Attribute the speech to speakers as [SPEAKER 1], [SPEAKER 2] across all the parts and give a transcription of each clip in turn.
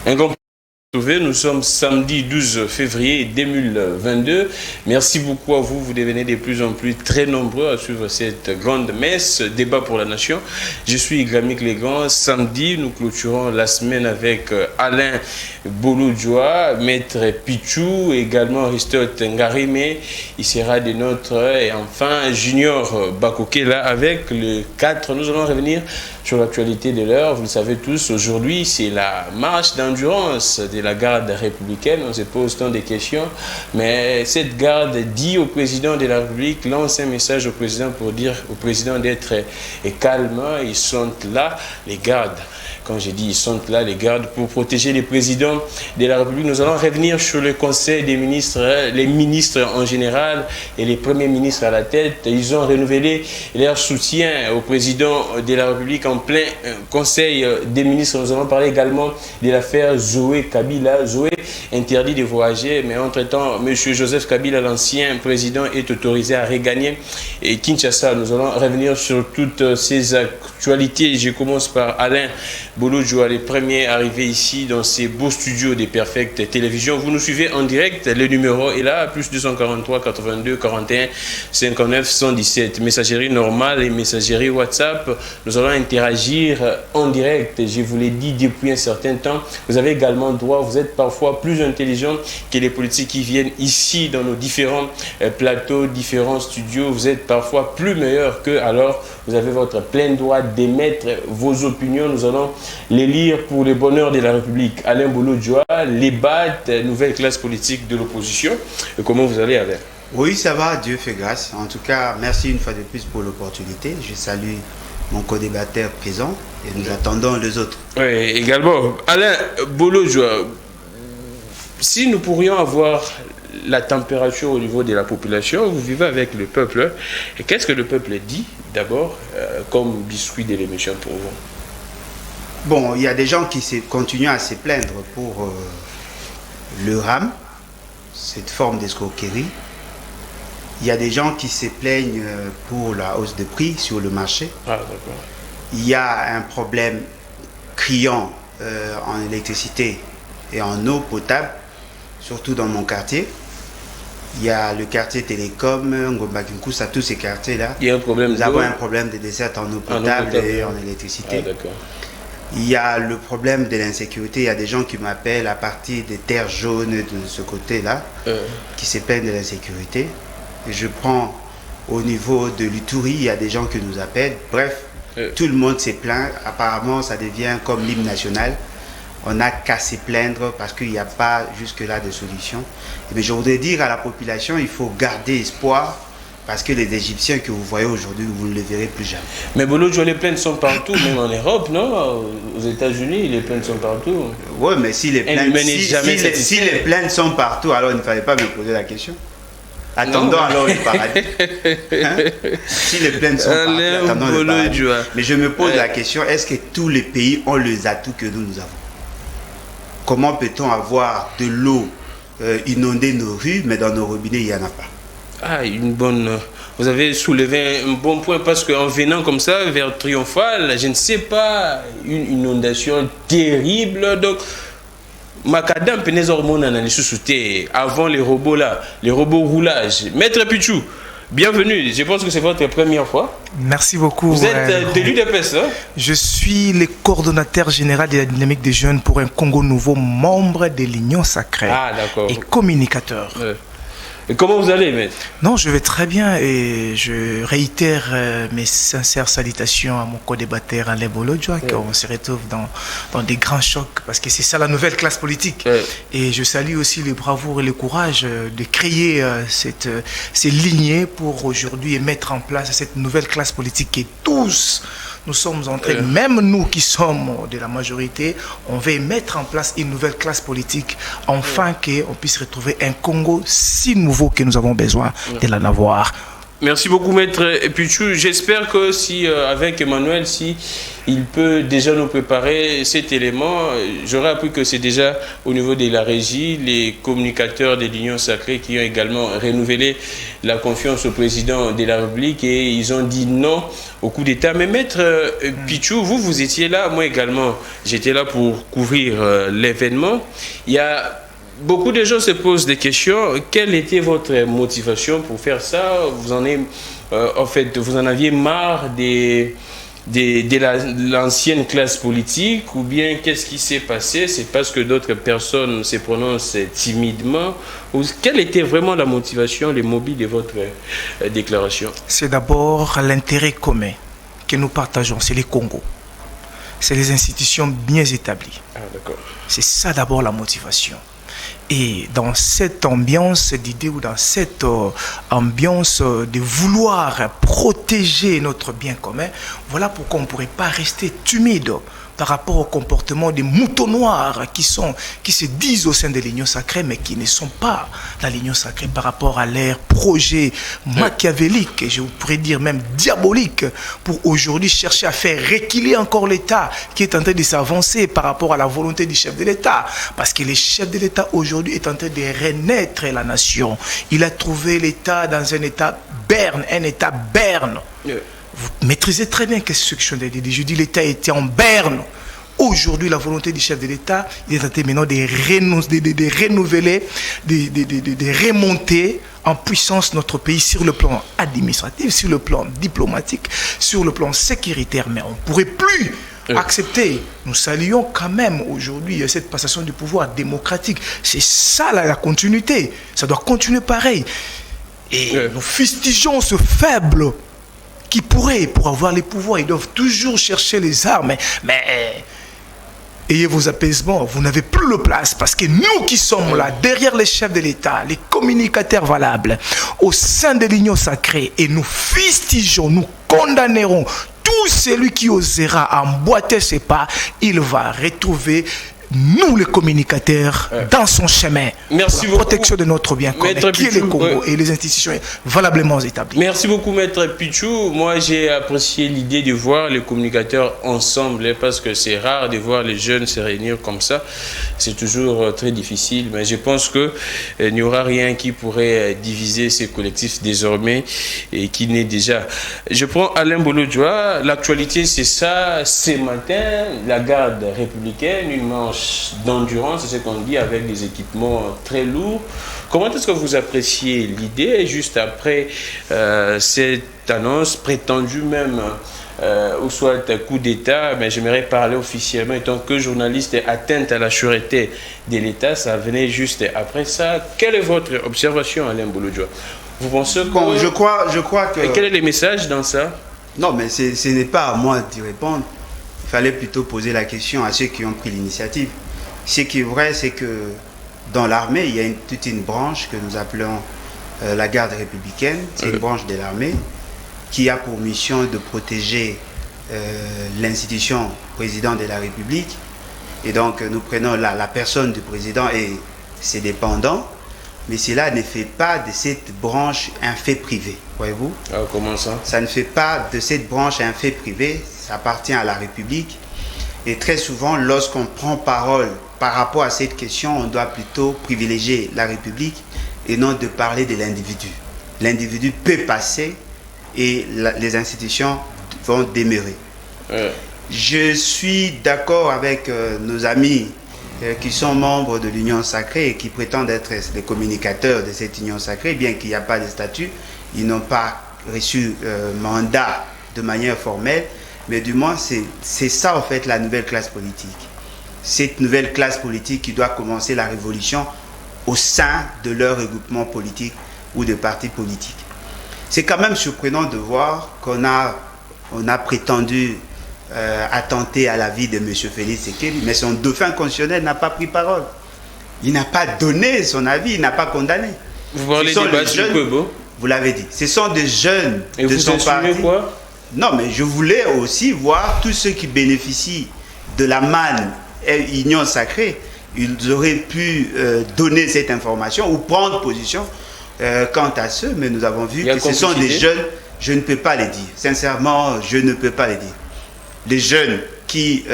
[SPEAKER 1] Un grand Nous sommes samedi 12 février 2022. Merci beaucoup à vous. Vous devenez de plus en plus très nombreux à suivre cette grande messe, débat pour la nation. Je suis Gramik Legrand. Samedi, nous clôturons la semaine avec Alain Bolodjoa, Maître Pichou, également Aristote Ngarime. Il sera de notre, et enfin, Junior Bakoke là avec le 4. Nous allons revenir sur l'actualité de l'heure. Vous le savez tous, aujourd'hui, c'est la marche d'endurance de la garde républicaine. On se pose tant de questions, mais cette garde dit au président de la République, lance un message au président pour dire au président d'être calme. Ils sont là, les gardes. Quand j'ai dit ils sont là, les gardes, pour protéger les présidents de la République. Nous allons revenir sur le conseil des ministres, les ministres en général et les premiers ministres à la tête. Ils ont renouvelé leur soutien au président de la République en plein conseil des ministres. Nous allons parler également de l'affaire Zoé Kabila. Zoé interdit de voyager, mais entre-temps, M. Joseph Kabila, l'ancien président, est autorisé à regagner Kinshasa. Nous allons revenir sur toutes ces actualités. Je commence par Alain Bolodjoa, les premiers arrivés ici dans ces beaux studios des Perfect Télévision. Vous nous suivez en direct, le numéro est là, plus 243 82 41 59 117. Messagerie normale et messagerie WhatsApp. Nous allons interagir en direct. Je vous l'ai dit depuis un certain temps. Vous avez également droit, vous êtes parfois plus intelligent que les politiques qui viennent ici dans nos différents plateaux, différents studios. Vous êtes parfois plus meilleur qu'eux, alors vous avez votre plein droit d'émettre vos opinions. Nous allons les lire pour le bonheur de la République. Alain Bolodjoa, les BAT, nouvelle classe politique de l'opposition. Comment vous allez, Alain?
[SPEAKER 2] Oui, ça va, Dieu fait grâce. En tout cas, merci une fois de plus pour l'opportunité. Je salue mon co-débatteur présent et nous attendons les autres.
[SPEAKER 1] Oui, également. Alain Bolodjoa, si nous pourrions avoir la température au niveau de la population, vous vivez avec le peuple. Et qu'est-ce que le peuple dit d'abord comme biscuit de l'émission pour vous?
[SPEAKER 2] Bon, il y a des gens qui continuent à se plaindre pour le RAM, cette forme d'escroquerie. Il y a des gens qui se plaignent pour la hausse de prix sur le marché.
[SPEAKER 1] Ah, d'accord.
[SPEAKER 2] Il y a un problème criant en électricité et en eau potable, surtout dans mon quartier. Il y a le quartier Télécom, Ngomba-Kinkusa, tous ces quartiers-là.
[SPEAKER 1] Il y a un problème.
[SPEAKER 2] Nous avons un problème de desserte en eau potable et en électricité.
[SPEAKER 1] Ah, d'accord.
[SPEAKER 2] Il y a le problème de l'insécurité. Il y a des gens qui m'appellent à partir des terres jaunes de ce côté-là, qui se plaignent de l'insécurité. Et je prends au niveau de l'Ituri, il y a des gens qui nous appellent. Bref, tout le monde se plaint. Apparemment, ça devient comme l'hymne national. On n'a qu'à se plaindre parce qu'il n'y a pas jusque-là de solution. Mais je voudrais dire à la population, il faut garder espoir. Parce que les Égyptiens que vous voyez aujourd'hui, vous ne les verrez plus jamais.
[SPEAKER 1] Mais Bolodjoa, les plaintes sont partout, même en Europe, non? Aux États-Unis, les plaintes sont partout.
[SPEAKER 2] Oui, mais si les plaintes sont partout, alors il ne fallait pas me poser la question. Attendons alors le paradis. Hein? Si les plaintes sont partout, attendons le paradis. Mais je me pose la question, est-ce que tous les pays ont les atouts que nous avons? Comment peut-on avoir de l'eau inonder nos rues, mais dans nos robinets, il n'y en a pas?
[SPEAKER 1] Ah, vous avez soulevé un bon point parce qu'en venant comme ça vers Triomphal, je ne sais pas, une inondation terrible. Donc, Macadam Penez hormones en sous-souté avant les robots là, les robots roulage. Maître Pichou, bienvenue. Je pense que c'est votre première fois.
[SPEAKER 3] Merci beaucoup.
[SPEAKER 1] Vous êtes de l'UDPS, hein?
[SPEAKER 3] Je suis le coordonnateur général de la dynamique des jeunes pour un Congo nouveau, membre de l'Union sacrée.
[SPEAKER 1] Ah, d'accord.
[SPEAKER 3] Et communicateur.
[SPEAKER 1] Et comment vous allez, maître?
[SPEAKER 3] Non, je vais très bien et je réitère mes sincères salutations à mon co-débatteur Alain Bolodjoa, qu'on se retrouve dans des grands chocs parce que c'est ça la nouvelle classe politique. Et je salue aussi le bravoure et le courage de créer ces lignées pour aujourd'hui mettre en place cette nouvelle classe politique et tous nous sommes en train, même nous qui sommes de la majorité, on veut mettre en place une nouvelle classe politique, afin qu'on puisse retrouver un Congo si nouveau que nous avons besoin de l'en avoir.
[SPEAKER 1] Merci beaucoup, Maître Pichou. J'espère que si, avec Emmanuel, si il peut déjà nous préparer cet élément, j'aurais appris que c'est déjà au niveau de la régie, les communicateurs de l'Union Sacrée qui ont également renouvelé la confiance au président de la République et ils ont dit non au coup d'État. Mais Maître Pichou, vous étiez là, moi également, j'étais là pour couvrir l'événement. Il y a beaucoup de gens se posent des questions. Quelle était votre motivation pour faire ça? Vous en aviez marre de l'ancienne classe politique, ou bien qu'est-ce qui s'est passé? C'est parce que d'autres personnes se prononcent timidement? Quelle était vraiment la motivation, les mobiles de votre déclaration?
[SPEAKER 3] C'est d'abord l'intérêt commun que nous partageons, c'est les Congos. C'est les institutions bien établies.
[SPEAKER 1] Ah, d'accord.
[SPEAKER 3] C'est ça d'abord la motivation. Et dans cette ambiance d'idées ou dans cette ambiance de vouloir protéger notre bien commun, voilà pourquoi on ne pourrait pas rester timide par rapport au comportement des moutons noirs qui se disent au sein de l'Union Sacrée, mais qui ne sont pas dans l'Union Sacrée par rapport à leur projet machiavélique, et je pourrais dire même diabolique, pour aujourd'hui chercher à faire reculer encore l'État qui est en train de s'avancer par rapport à la volonté du chef de l'État. Parce que le chef de l'État aujourd'hui est en train de renaître la nation. Il a trouvé l'État dans un État berne, un État berne. Vous maîtrisez très bien ce que je suis en train de dire. Je dis l'État était en berne. Aujourd'hui, la volonté du chef de l'État, il est en train maintenant de renouveler, de remonter en puissance notre pays sur le plan administratif, sur le plan diplomatique, sur le plan sécuritaire. Mais on ne pourrait plus accepter. Nous saluons quand même aujourd'hui cette passation du pouvoir démocratique. C'est ça la continuité. Ça doit continuer pareil. Et nous fustigeons ce faible qui pourrait, pour avoir les pouvoirs, ils doivent toujours chercher les armes. Mais ayez vos apaisements, vous n'avez plus de place, parce que nous qui sommes là, derrière les chefs de l'État, les communicateurs valables, au sein de l'Union Sacrée, et nous fustigeons, nous condamnerons tout celui qui osera emboîter ses pas, il va retrouver nous les communicateurs dans son chemin.
[SPEAKER 1] Merci
[SPEAKER 3] pour la protection de notre bien commun, qui est le Congo et les institutions valablement établies.
[SPEAKER 1] Merci beaucoup, Maître Pichou. Moi, j'ai apprécié l'idée de voir les communicateurs ensemble, parce que c'est rare de voir les jeunes se réunir comme ça. C'est toujours très difficile, mais je pense qu'il n'y aura rien qui pourrait diviser ces collectifs désormais et qui n'est déjà. Je prends Alain Bolodjoa. L'actualité, c'est ça. Ce matin, la garde républicaine, une manche d'endurance, c'est ce qu'on dit, avec des équipements très lourds. Comment est-ce que vous appréciez l'idée juste après cette annonce prétendue même ou soit un coup d'État? Mais j'aimerais parler officiellement, étant que journaliste atteinte à la sûreté de l'État, ça venait juste après ça. Quelle est votre observation, Alain Bolodjoa? Vous pensez que...
[SPEAKER 2] Bon, je crois que...
[SPEAKER 1] Et quel est le message dans ça?
[SPEAKER 2] Non, mais ce n'est pas à moi d'y répondre. Il fallait plutôt poser la question à ceux qui ont pris l'initiative. Ce qui est vrai, c'est que dans l'armée, il y a toute une branche que nous appelons la garde républicaine. C'est une branche de l'armée qui a pour mission de protéger l'institution président de la République. Et donc, nous prenons la personne du président et ses dépendants. Mais cela ne fait pas de cette branche un fait privé, voyez-vous?
[SPEAKER 1] Comment ça?
[SPEAKER 2] Ça ne fait pas de cette branche un fait privé, ça appartient à la République. Et très souvent, lorsqu'on prend parole par rapport à cette question, on doit plutôt privilégier la République et non de parler de l'individu. L'individu peut passer et les institutions vont demeurer. Je suis d'accord avec nos amis qui sont membres de l'Union Sacrée et qui prétendent être les communicateurs de cette Union Sacrée, bien qu'il n'y a pas de statut, ils n'ont pas reçu mandat de manière formelle, mais du moins c'est ça en fait la nouvelle classe politique. Cette nouvelle classe politique qui doit commencer la révolution au sein de leur regroupement politique ou de partis politiques. C'est quand même surprenant de voir qu'on a prétendu attenter à la vie de M. Félix Tshisekedi, mais son dauphin constitutionnel n'a pas pris parole. Il n'a pas donné son avis, il n'a pas condamné.
[SPEAKER 1] Vous parlez des bâtiments Kwebo?
[SPEAKER 2] Vous l'avez dit. Ce sont des jeunes
[SPEAKER 1] et
[SPEAKER 2] de son parti.
[SPEAKER 1] Quoi?
[SPEAKER 2] Non, mais je voulais aussi voir tous ceux qui bénéficient de la manne Union Sacrée. Ils auraient pu donner cette information ou prendre position quant à ceux, mais nous avons vu que ce sont des jeunes, je ne peux pas les dire. Sincèrement, je ne peux pas les dire. Les jeunes qui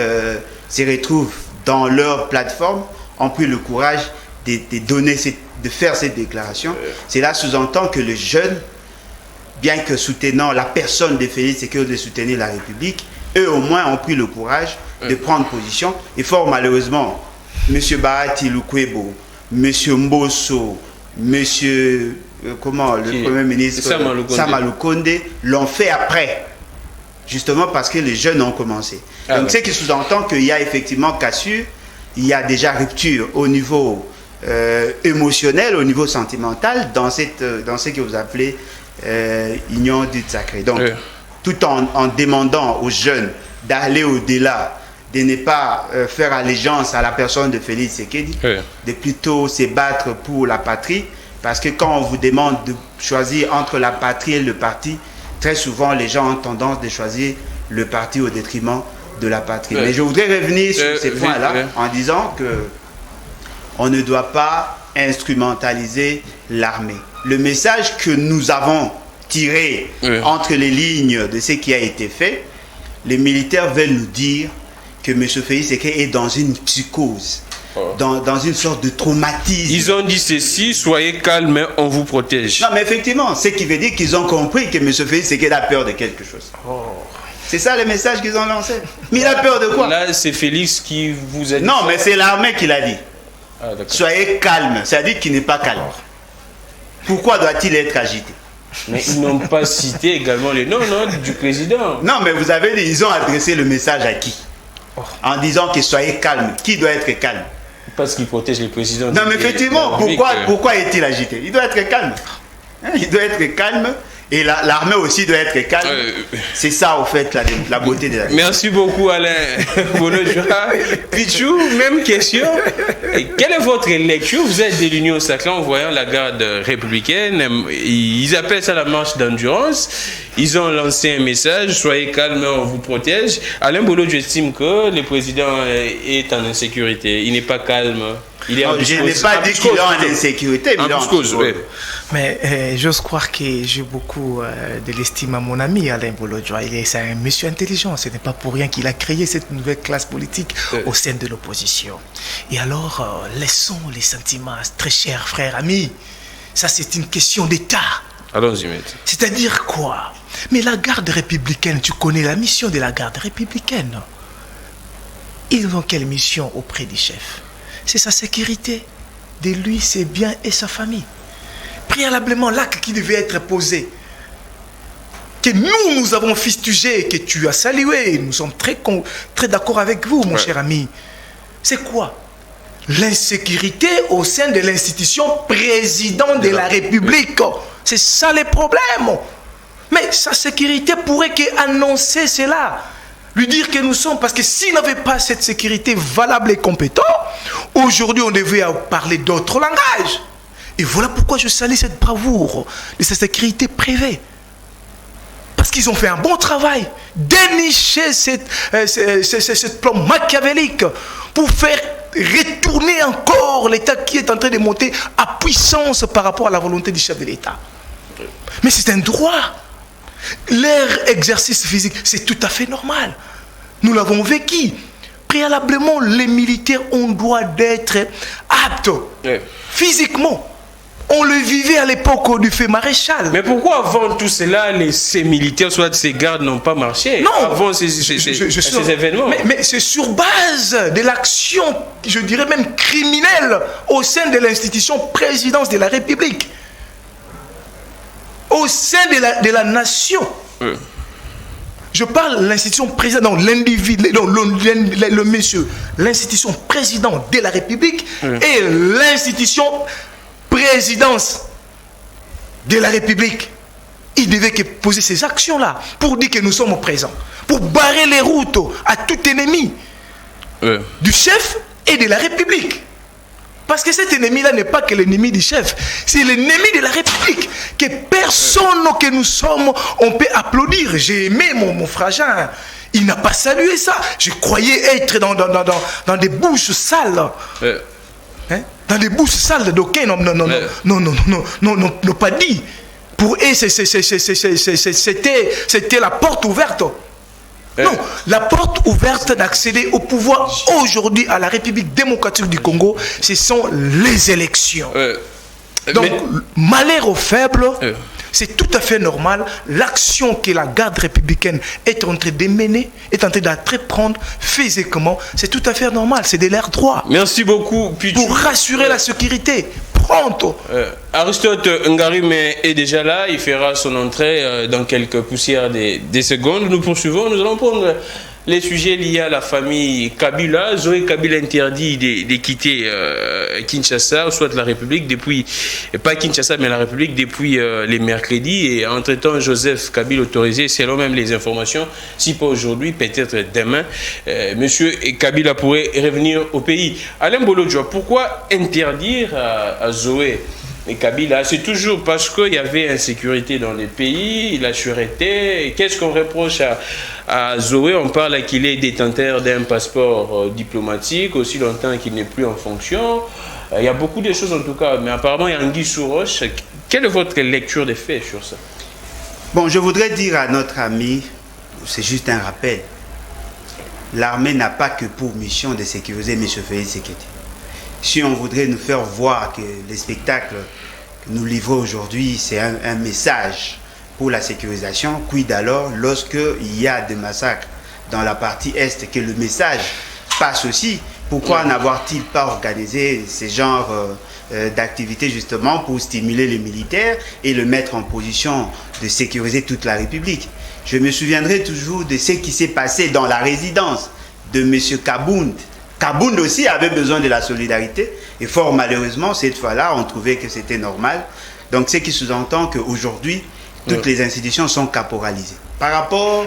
[SPEAKER 2] se retrouvent dans leur plateforme ont pris le courage de faire cette déclaration. Cela sous-entend que les jeunes, bien que soutenant la personne de Félix Tshisekedi de soutenir la République, eux au moins ont pris le courage de prendre position. Et fort malheureusement, M. Bahati Lukwebo, M. Mbosso, M. le Premier ministre Sama Lukonde l'ont fait après. Justement parce que les jeunes ont commencé. Donc, ce qui sous-entend qu'il y a effectivement cassure, il y a déjà rupture au niveau émotionnel, au niveau sentimental, dans ce que vous appelez union dite sacrée. Donc, tout en demandant aux jeunes d'aller au-delà, de ne pas faire allégeance à la personne de Félix Tshisekedi, de plutôt se battre pour la patrie, parce que quand on vous demande de choisir entre la patrie et le parti, très souvent, les gens ont tendance de choisir le parti au détriment de la patrie. Mais je voudrais revenir sur ces points-là en disant que on ne doit pas instrumentaliser l'armée. Le message que nous avons tiré entre les lignes de ce qui a été fait, les militaires veulent nous dire que M. Félix Tshisekedi est dans une psychose. Dans une sorte de traumatisme.
[SPEAKER 1] Ils ont dit ceci, soyez calme, on vous protège.
[SPEAKER 2] Non, mais effectivement, ce qui veut dire qu'ils ont compris que M. Félix Tshisekedi a peur de quelque chose. C'est ça le message qu'ils ont lancé. Mais il a peur de quoi?
[SPEAKER 1] Là, c'est Félix qui vous a dit.
[SPEAKER 2] Non, mais c'est l'armée qui l'a dit. Soyez calme, c'est-à-dire qu'il n'est pas calme. Pourquoi doit-il être agité?
[SPEAKER 1] Mais ils n'ont pas cité également le nom du président.
[SPEAKER 2] Non, mais vous avez dit, ils ont adressé le message à qui? En disant que soyez calme. Qui doit être calme?
[SPEAKER 1] Parce qu'il protège les présidents.
[SPEAKER 2] Non, mais effectivement, pourquoi est-il agité? Il doit être calme. Il doit être calme. Et l'armée aussi doit être calme. C'est ça, au fait, la beauté de la vie.
[SPEAKER 1] Merci beaucoup, Alain Bolojua. Pichou, même question. Quelle est votre lecture? Vous êtes de l'Union sacrée en voyant la garde républicaine. Ils appellent ça la marche d'endurance. Ils ont lancé un message, soyez calme, on vous protège. Alain Bolojua estime que le président est en insécurité. Il n'est pas calme.
[SPEAKER 2] Je n'ai pas dit qu'il est en insécurité, mais
[SPEAKER 3] Mais j'ose croire que j'ai beaucoup de l'estime à mon ami Alain Bolojua. C'est un monsieur intelligent. Ce n'est pas pour rien qu'il a créé cette nouvelle classe politique au sein de l'opposition. Et alors, laissons les sentiments, très chers frères, amis. Ça, c'est une question d'État.
[SPEAKER 1] Allons-y, maître.
[SPEAKER 3] C'est-à-dire quoi? Mais la garde républicaine, tu connais la mission de la garde républicaine. Ils ont quelle mission auprès du chef? C'est sa sécurité, de lui, ses biens et sa famille. Préalablement, l'acte qui devait être posé, que nous avons fustigé, que tu as salué, nous sommes très d'accord avec vous, mon cher ami. C'est quoi? L'insécurité au sein de l'institution président de la République. C'est ça le problème. Mais sa sécurité pourrait qu'annoncer cela. Lui dire que nous sommes, parce que s'il n'avait pas cette sécurité valable et compétente, aujourd'hui on devait parler d'autres langages. Et voilà pourquoi je salue cette bravoure de cette sécurité privée. Parce qu'ils ont fait un bon travail, dénicher ce plan machiavélique pour faire retourner encore l'État qui est en train de monter à puissance par rapport à la volonté du chef de l'État. Mais c'est un droit. Leur exercice physique, c'est tout à fait normal. Nous l'avons vécu. Préalablement, les militaires ont droit d'être aptes physiquement. On le vivait à l'époque du fait maréchal.
[SPEAKER 1] Mais pourquoi avant tout cela, ces militaires, soit ces gardes, n'ont pas marché?
[SPEAKER 3] Non,
[SPEAKER 1] avant ces événements.
[SPEAKER 3] Mais c'est sur base de l'action, je dirais même criminelle, au sein de l'institution présidence de la République. Au sein de la nation. Je parle de l'institution président, l'individu, le monsieur, l'institution président de la République et l'institution présidence de la République. Il devait poser ces actions-là pour dire que nous sommes présents, pour barrer les routes à tout ennemi du chef et de la République. Parce que cet ennemi-là n'est pas que l'ennemi du chef, c'est l'ennemi de la République. Que personne que nous sommes, on peut applaudir. J'ai aimé mon frangin. Il n'a pas salué ça. Je croyais être dans des bouches sales. dans les bouches sales d'aucuns n'ont pas dit. Pour eux, c'était la porte ouverte. Non, la porte ouverte d'accéder au pouvoir aujourd'hui à la République démocratique du Congo, ce sont les élections. Donc, malheur aux faibles, c'est tout à fait normal. L'action que la garde républicaine est en train de mener, est en train d'entreprendre physiquement, c'est tout à fait normal. C'est de l'air droit.
[SPEAKER 1] Merci beaucoup.
[SPEAKER 3] Pour rassurer la sécurité. Pronto.
[SPEAKER 1] Aristote Ngarime est déjà là. Il fera son entrée dans quelques poussières des secondes. Nous poursuivons. Nous allons prendre les sujets liés à la famille Kabila. Zoé Kabila interdit de quitter Kinshasa, soit la République depuis, pas Kinshasa, mais la République depuis les mercredis. Et entre-temps, Joseph Kabila autorisé, selon même les informations, si pas aujourd'hui, peut-être demain, Monsieur Kabila pourrait revenir au pays. Alain Bolodjo, pourquoi interdire à Zoé et Kabila? C'est toujours parce qu'il y avait insécurité dans les pays, la sûreté. Qu'est-ce qu'on reproche à Zoé? On parle qu'il est détenteur d'un passeport diplomatique aussi longtemps qu'il n'est plus en fonction. Il y a beaucoup de choses en tout cas, mais apparemment il y a Anguille sous roche. Quelle est votre lecture des faits sur ça?
[SPEAKER 2] Bon, je voudrais dire à notre ami, c'est juste un rappel, l'armée n'a pas que pour mission de sécuriser M. Félix Tshisekedi. Si on voudrait nous faire voir que les spectacles que nous livrons aujourd'hui, c'est un message pour la sécurisation, quid alors lorsqu'il y a des massacres dans la partie Est, que le message passe aussi, pourquoi n'avoir-t-il pas organisé ces genres d'activités justement pour stimuler les militaires et le mettre en position de sécuriser toute la République? Je me souviendrai toujours de ce qui s'est passé dans la résidence de M. Kabound. Kabound aussi avait besoin de la solidarité et fort malheureusement, cette fois-là, on trouvait que c'était normal. Donc, ce qui sous-entend qu'aujourd'hui, toutes les institutions sont caporalisées. Par rapport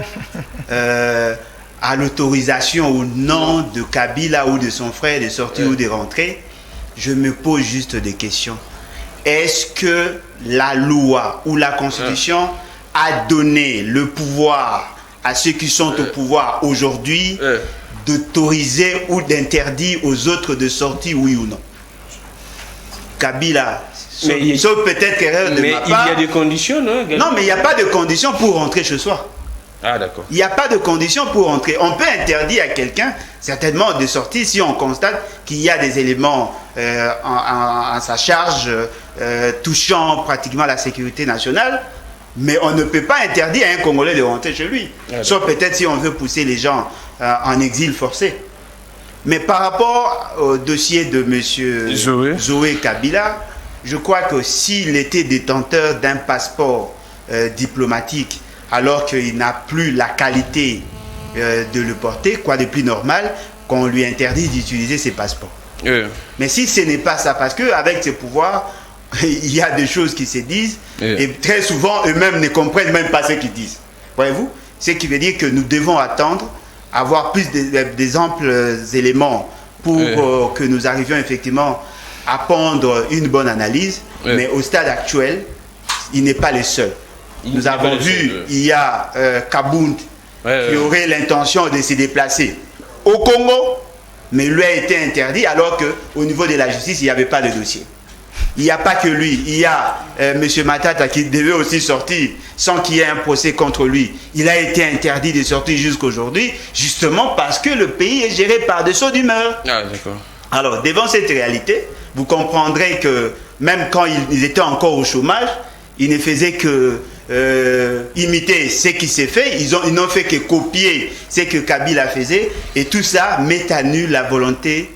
[SPEAKER 2] à l'autorisation ou non de Kabila ou de son frère de sortir ou de rentrer, je me pose juste des questions. Est-ce que la loi ou la Constitution a donné le pouvoir à ceux qui sont au pouvoir aujourd'hui d'autoriser ou d'interdire aux autres de sortir, oui ou non? Kabila, sauf peut-être erreur de ma part.
[SPEAKER 1] Mais il y a des conditions, non?
[SPEAKER 2] Non, mais il n'y a pas de conditions pour rentrer chez soi.
[SPEAKER 1] Ah, d'accord.
[SPEAKER 2] Il n'y a pas de conditions pour rentrer. On peut interdire à quelqu'un, certainement, de sortir si on constate qu'il y a des éléments en sa charge touchant pratiquement la sécurité nationale. Mais on ne peut pas interdire à un Congolais de rentrer chez lui. Sauf peut-être si on veut pousser les gens en exil forcé. Mais par rapport au dossier de M. Zoé Kabila, je crois que s'il était détenteur d'un passeport diplomatique, alors qu'il n'a plus la qualité de le porter, quoi de plus normal qu'on lui interdit d'utiliser ses passeports. Mais si ce n'est pas ça, parce qu'avec ses pouvoirs, il y a des choses qui se disent et très souvent eux-mêmes ne comprennent même pas ce qu'ils disent. Voyez-vous? Ce qui veut dire que nous devons attendre, avoir plus d'amples éléments pour que nous arrivions effectivement à prendre une bonne analyse. Mais au stade actuel, il n'est pas le seul. Nous avons vu, il y a Kabound qui aurait l'intention de se déplacer au Congo, mais lui a été interdit alors qu'au niveau de la justice, il n'y avait pas de dossier. Il n'y a pas que lui, il y a M. Matata qui devait aussi sortir sans qu'il y ait un procès contre lui. Il a été interdit de sortir jusqu'aujourd'hui, justement parce que le pays est géré par des sauts d'humeur.
[SPEAKER 1] Ah, d'accord.
[SPEAKER 2] Alors, devant cette réalité, vous comprendrez que même quand ils étaient encore au chômage, ils ne faisaient que imiter ce qui s'est fait. Ils n'ont fait que copier ce que Kabila faisait. Et tout ça met à nu la volonté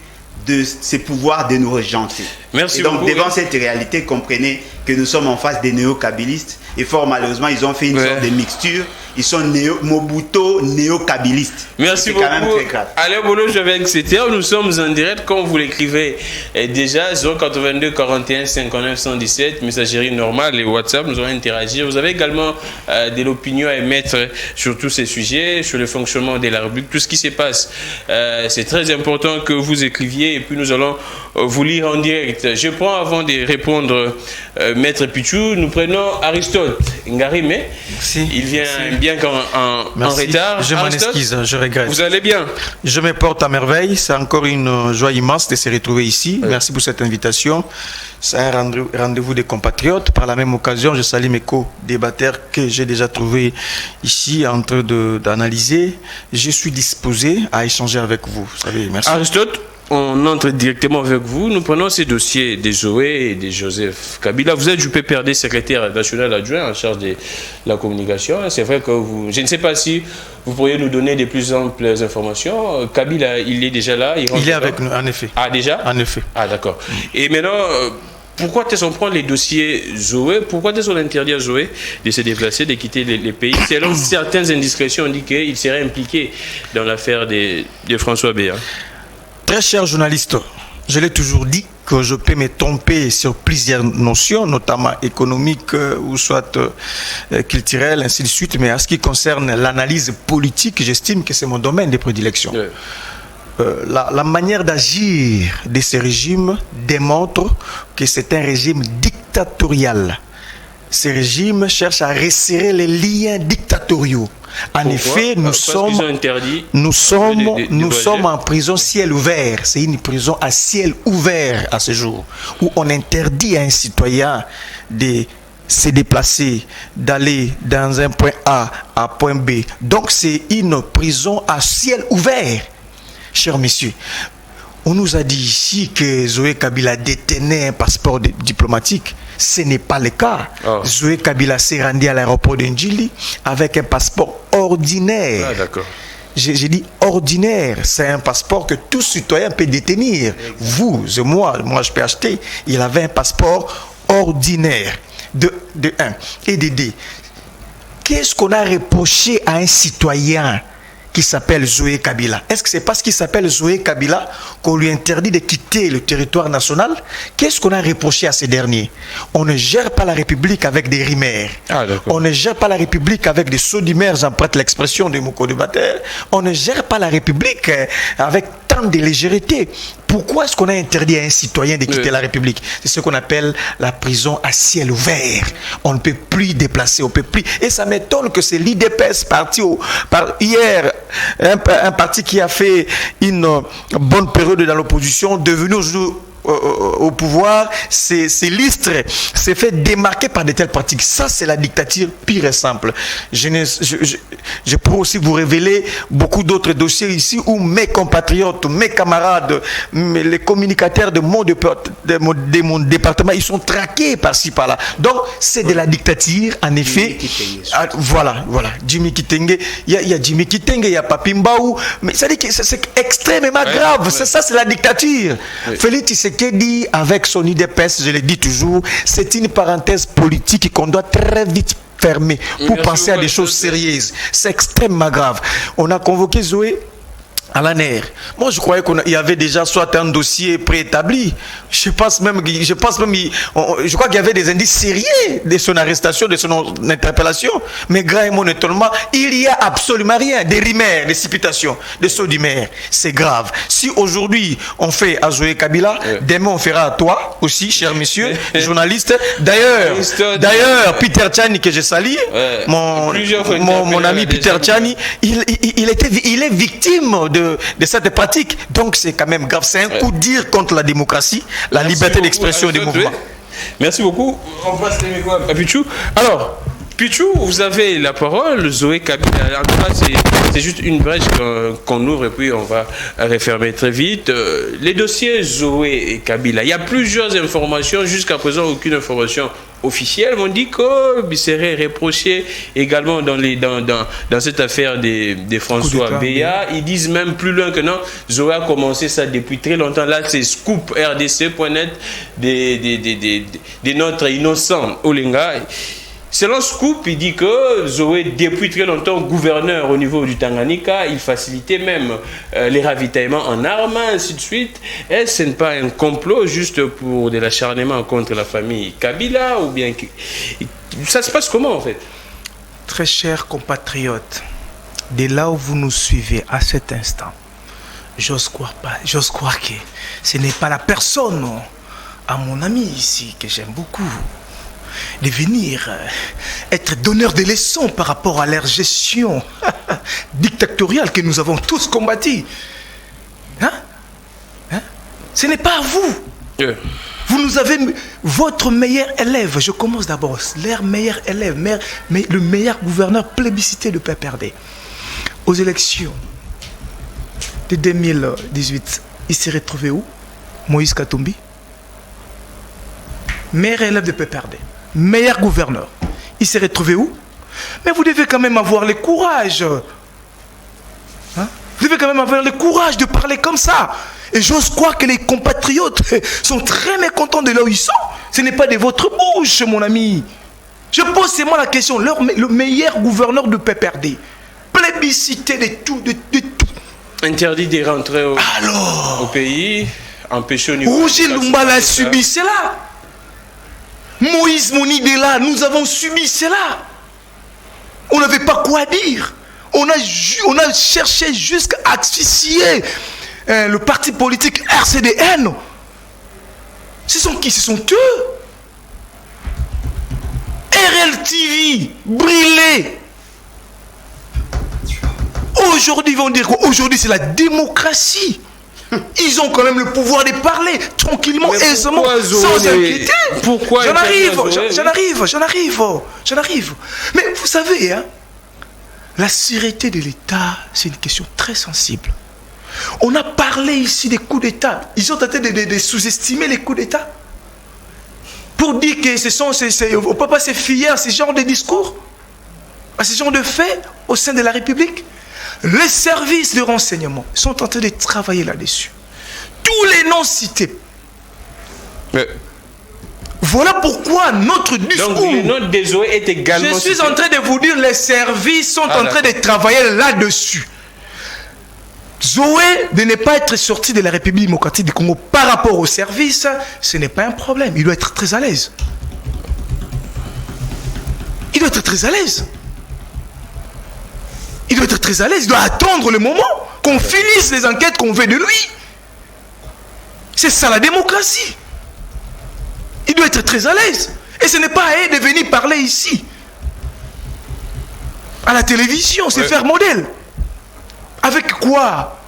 [SPEAKER 2] de ses pouvoirs de nous régenter.
[SPEAKER 1] Merci
[SPEAKER 2] et donc,
[SPEAKER 1] beaucoup.
[SPEAKER 2] devant cette réalité, comprenez que nous sommes en face des néo-kabilistes. Et fort malheureusement, ils ont fait une sorte de mixture. Ils sont Mobuto néo-kabilistes.
[SPEAKER 1] Merci beaucoup. C'est quand même très grave. Alain Bolodjo avec CTR, nous sommes en direct, comme vous l'écrivez déjà, 082 41 59 117, messagerie normale et WhatsApp, nous allons interagir. Vous avez également de l'opinion à émettre sur tous ces sujets, sur le fonctionnement de la République, tout ce qui se passe. C'est très important que vous écriviez et puis nous allons vous lire en direct. direct. Je prends avant de répondre Maître Pichou, nous prenons Aristote Ngarime.
[SPEAKER 3] Merci.
[SPEAKER 1] Il vient bien qu'en retard.
[SPEAKER 3] Je m'en excuse, je regrette.
[SPEAKER 1] Vous allez bien?
[SPEAKER 3] Je me porte à merveille. C'est encore une joie immense de se retrouver ici.
[SPEAKER 1] Oui.
[SPEAKER 3] Merci pour cette invitation. C'est un rendez-vous des compatriotes. Par la même occasion, je salue mes co-débatteurs que j'ai déjà trouvés ici en train d'analyser. Je suis disposé à échanger avec vous. Vous savez, merci.
[SPEAKER 1] Aristote, on entre directement avec vous. Nous prenons ces dossiers des Zoé et de Joseph Kabila. Vous êtes du PPRD, secrétaire national adjoint en charge de la communication. C'est vrai que vous... Je ne sais pas si vous pourriez nous donner des plus amples informations. Kabila, il est déjà là?
[SPEAKER 3] Il est avec nous, en effet.
[SPEAKER 1] Ah, déjà?
[SPEAKER 3] En effet.
[SPEAKER 1] Ah, d'accord. Et maintenant... pourquoi est-ce qu'on prend les dossiers Zoé? Pourquoi est-ce qu'on interdit à Zoé de se déplacer, de quitter les pays? Selon certaines indiscrétions, on dit qu'il serait impliqué dans l'affaire de François Béa.
[SPEAKER 3] Très cher journaliste, je l'ai toujours dit que je peux me tromper sur plusieurs notions, notamment économiques ou soit culturelles, ainsi de suite. Mais en ce qui concerne l'analyse politique, j'estime que c'est mon domaine de prédilection. Oui. La manière d'agir de ce régime démontre que c'est un régime dictatorial. Ce régime cherche à resserrer les liens dictatoriaux. En effet, nous sommes en prison ciel ouvert. C'est une prison à ciel ouvert à ce jour, où on interdit à un citoyen de se déplacer, d'aller dans un point A à point B. Donc c'est une prison à ciel ouvert. Chers messieurs, on nous a dit ici que Zoé Kabila détenait un passeport diplomatique. Ce n'est pas le cas. Oh. Zoé Kabila s'est rendu à l'aéroport de Ndjili avec un passeport ordinaire. Ah, d'accord. J'ai dit ordinaire. C'est un passeport que tout citoyen peut détenir. Vous et moi je peux acheter. Il avait un passeport ordinaire. De 1. Et de 2. Qu'est-ce qu'on a reproché à un citoyen qui s'appelle Zoé Kabila? Est-ce que c'est parce qu'il s'appelle Zoé Kabila qu'on lui interdit de quitter le territoire national? Qu'est-ce qu'on a reproché à ces derniers? On ne gère pas la République avec des rimères. Ah, on ne gère pas la République avec des saudimères, j'emprunte l'expression de mon co-débatteur. On ne gère pas la République avec tant de légèreté. Pourquoi est-ce qu'on a interdit à un citoyen de quitter la République? C'est ce qu'on appelle la prison à ciel ouvert. On ne peut plus déplacer, on ne peut plus. Et ça m'étonne que c'est l'IDPS parti hier, un parti qui a fait une bonne période dans l'opposition, devenu aujourd'hui au pouvoir, s'illustre, s'est fait démarquer par de telles pratiques. Ça, c'est la dictature pure et simple. Je pourrais aussi vous révéler beaucoup d'autres dossiers ici où mes compatriotes, mes camarades, les communicateurs de mon département, ils sont traqués par-ci, par-là. Donc, c'est de la dictature, en effet. Voilà. Jimmy Kitenge, il y a Jimmy Kitenge, il y a Papi Mbaou, mais ça dit que c'est extrêmement grave. Ouais. Ça, c'est la dictature. Oui. Félix Tshisekedi, avec son IDPS, je le dis toujours, c'est une parenthèse politique qu'on doit très vite fermer pour penser à des choses sérieuses. C'est extrêmement grave. On a convoqué Zoé à la NER. Moi, je croyais qu'il y avait déjà soit un dossier préétabli. Je crois qu'il y avait des indices sérieux de son arrestation, de son interpellation. Mais grand et mon étonnement, il n'y a absolument rien. Des rimères, des cipitations, des saudimères. C'est grave. Si aujourd'hui, on fait à Zoé Kabila, demain, on fera à toi aussi, cher monsieur, journaliste. D'ailleurs, Peter Tchani, que je salue, mon ami Peter Tchani, il est victime de cette pratique. Donc c'est quand même grave. C'est un coup de dire contre la démocratie, la liberté d'expression des mouvements.
[SPEAKER 1] Merci beaucoup. On passe les micros à Pichou. Alors, Pichou, vous avez la parole. Zoé Kabila, en tout cas, c'est juste une brèche qu'on ouvre et puis on va refermer très vite. Les dossiers Zoé et Kabila, il y a plusieurs informations. Jusqu'à présent, aucune information officielle. On dit qu'il serait reproché également dans cette affaire de François Béa. Ils disent même plus loin que non, Zoé a commencé ça depuis très longtemps. Là, c'est scoop rdc.net de notre innocent Olenga. Selon Scoop, il dit que Zoé, depuis très longtemps, gouverneur au niveau du Tanganyika, il facilitait même les ravitaillements en armes, ainsi de suite. Est-ce n'est pas un complot juste pour de l'acharnement contre la famille Kabila ou bien... Ça se passe comment en fait?
[SPEAKER 3] Très chers compatriotes, de là où vous nous suivez à cet instant, j'ose croire que ce n'est pas la personne à mon ami ici, que j'aime beaucoup, de venir être donneur de leçons par rapport à leur gestion dictatoriale que nous avons tous combattu. Hein? Ce n'est pas à vous. Vous nous avez... Votre meilleur élève, je commence d'abord, leur meilleur élève, le meilleur gouverneur plébiscité de PPRD. Aux élections de 2018, il s'est retrouvé où? Moïse Katumbi. Meilleur élève de PPRD. Meilleur gouverneur. Il s'est retrouvé où? Mais vous devez quand même avoir le courage. Hein? Vous devez quand même avoir le courage de parler comme ça. Et j'ose croire que les compatriotes sont très mécontents de là où ils sont. Ce n'est pas de votre bouche, mon ami. Je pose seulement la question. Le meilleur gouverneur de PPRD. Plébiscité de tout, de tout.
[SPEAKER 1] Interdit de rentrer au pays. Empêché au niveau...
[SPEAKER 3] Roger Lumbala a subi cela. Moïse Monidela, nous avons subi cela. On n'avait pas quoi dire. On a cherché jusqu'à asphyxier le parti politique RCDN. Ce sont qui? Ce sont eux. RLTV, brûlé. Aujourd'hui, ils vont dire quoi? Aujourd'hui, c'est la démocratie. Ils ont quand même le pouvoir de parler tranquillement, aisément, sans inquiéter.
[SPEAKER 1] Pourquoi?
[SPEAKER 3] J'en arrive. Mais vous savez, hein, la sûreté de l'État, c'est une question très sensible. On a parlé ici des coups d'État. Ils ont tenté de sous-estimer les coups d'État. Pour dire que on ne peut pas se fier à ce genre de discours, à ce genre de faits au sein de la République. Les services de renseignement sont en train de travailler là-dessus. Tous les noms cités. Mais... Voilà pourquoi notre discours...
[SPEAKER 1] Donc le nom des Zoé est également...
[SPEAKER 3] Je suis en train de vous dire, les services sont en train de travailler là-dessus. Zoé, de ne pas être sorti de la République démocratique du Congo par rapport aux services, ce n'est pas un problème. Il doit être très à l'aise. Il doit être très à l'aise. Il doit être très à l'aise, il doit attendre le moment qu'on finisse les enquêtes qu'on veut de lui. C'est ça la démocratie. Il doit être très à l'aise. Et ce n'est pas à eux de venir parler ici. À la télévision, c'est faire modèle. Avec quoi?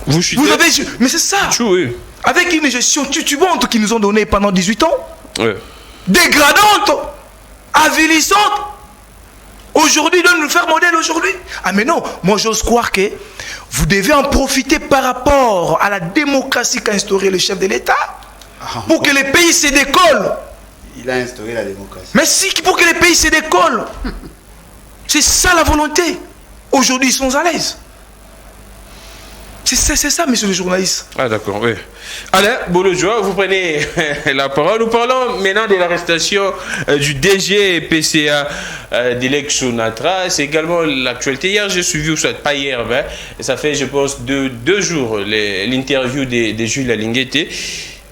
[SPEAKER 3] Vous avez... Mais c'est ça. Avec une gestion tutubante qu'ils nous ont donnée pendant 18 ans. Dégradante. Avilissante. Aujourd'hui, de nous faire modèle aujourd'hui. Ah mais non, moi j'ose croire que vous devez en profiter par rapport à la démocratie qu'a instauré le chef de l'État pour que les pays se décollent.
[SPEAKER 2] Il a instauré la démocratie.
[SPEAKER 3] Mais si, pour que les pays se décollent. C'est ça la volonté. Aujourd'hui, ils sont à l'aise. C'est ça, monsieur le journaliste.
[SPEAKER 1] Ah d'accord, oui. Alain Bolojoa, vous prenez la parole. Nous parlons maintenant de l'arrestation du DG PCA d'Elec Sonatra. C'est également l'actualité. Hier, j'ai suivi, ou soit pas hier, mais ça fait, je pense, deux jours, l'interview de Jules Alinguete.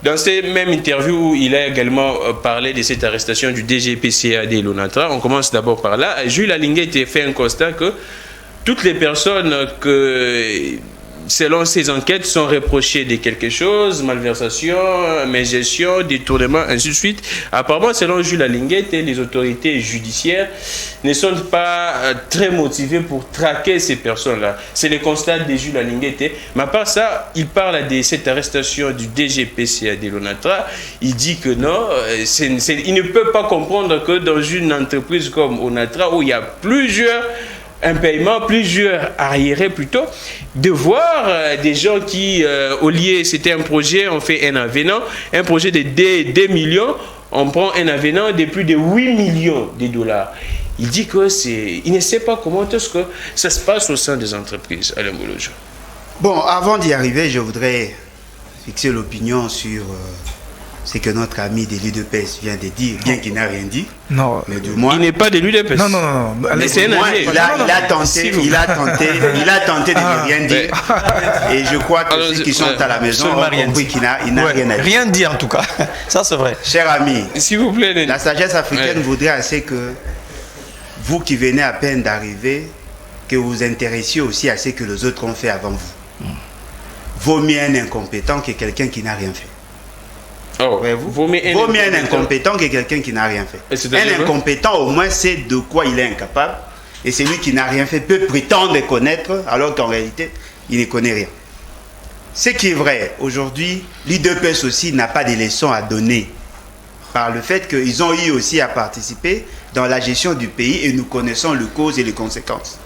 [SPEAKER 1] Dans cette même interview, il a également parlé de cette arrestation du DG PCA de l'ONATRA. On commence d'abord par là. Jules Alinguete fait un constat que toutes les personnes que... selon ces enquêtes, sont reprochés de quelque chose, malversation, mégestion, détournement, ainsi de suite. Apparemment, selon Jules Alinguete, les autorités judiciaires ne sont pas très motivées pour traquer ces personnes-là. C'est le constat de Jules Alinguete. Mais à part ça, il parle de cette arrestation du DGPCA de l'ONATRA. Il dit que non, il ne peut pas comprendre que dans une entreprise comme ONATRA, où il y a plusieurs arriérés plutôt, de voir des gens qui, au lieu, c'était un projet, on fait un avenant, un projet de 2 millions, on prend un avenant de plus de 8 millions de dollars. Il dit que il ne sait pas comment est-ce que ça se passe au sein des entreprises. Alain Bolojoa.
[SPEAKER 2] Bon, avant d'y arriver, je voudrais fixer l'opinion sur ce que notre ami de l'UDPS vient de dire, bien qu'il n'a rien dit.
[SPEAKER 3] Non,
[SPEAKER 2] mais du moins,
[SPEAKER 1] il n'est pas de l'UDPS.
[SPEAKER 3] Non.
[SPEAKER 1] Mais c'est un allié.
[SPEAKER 2] Il a tenté de ne rien dire. Et je crois que ceux qui sont à la maison ont compris qu'il n'a rien à dire.
[SPEAKER 4] Rien dit en tout cas. Ça c'est vrai.
[SPEAKER 2] Cher ami,
[SPEAKER 1] s'il vous plaît,
[SPEAKER 2] la sagesse africaine voudrait assez que vous qui venez à peine d'arriver, que vous vous intéressiez aussi à ce que les autres ont fait avant vous. Vaut mieux un incompétent que quelqu'un qui n'a rien fait.
[SPEAKER 1] Oh,
[SPEAKER 2] vaut mieux un incompétent que quelqu'un qui n'a rien fait. Un incompétent, au moins, sait de quoi il est incapable. Et celui qui n'a rien fait peut prétendre connaître, alors qu'en réalité, il ne connaît rien. Ce qui est vrai, aujourd'hui, l'UDPS aussi n'a pas de leçons à donner par le fait qu'ils ont eu aussi à participer dans la gestion du pays et nous connaissons les causes et les conséquences.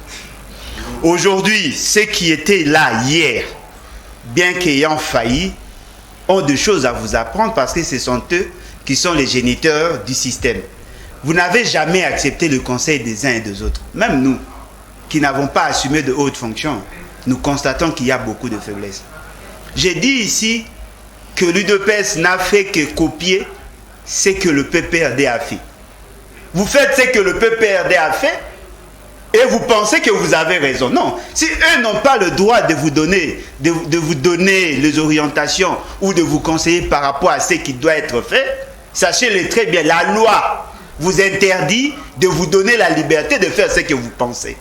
[SPEAKER 2] Aujourd'hui, ceux qui étaient là hier, bien qu'ayant failli, ont des choses à vous apprendre parce que ce sont eux qui sont les géniteurs du système. Vous n'avez jamais accepté le conseil des uns et des autres. Même nous, qui n'avons pas assumé de hautes fonctions, nous constatons qu'il y a beaucoup de faiblesses. J'ai dit ici que l'UDPS n'a fait que copier ce que le PPRD a fait. Vous faites ce que le PPRD a fait et vous pensez que vous avez raison. Non, si eux n'ont pas le droit de vous donner, de vous donner les orientations ou de vous conseiller par rapport à ce qui doit être fait, sachez-le très bien, la loi vous interdit de vous donner la liberté de faire ce que vous pensez.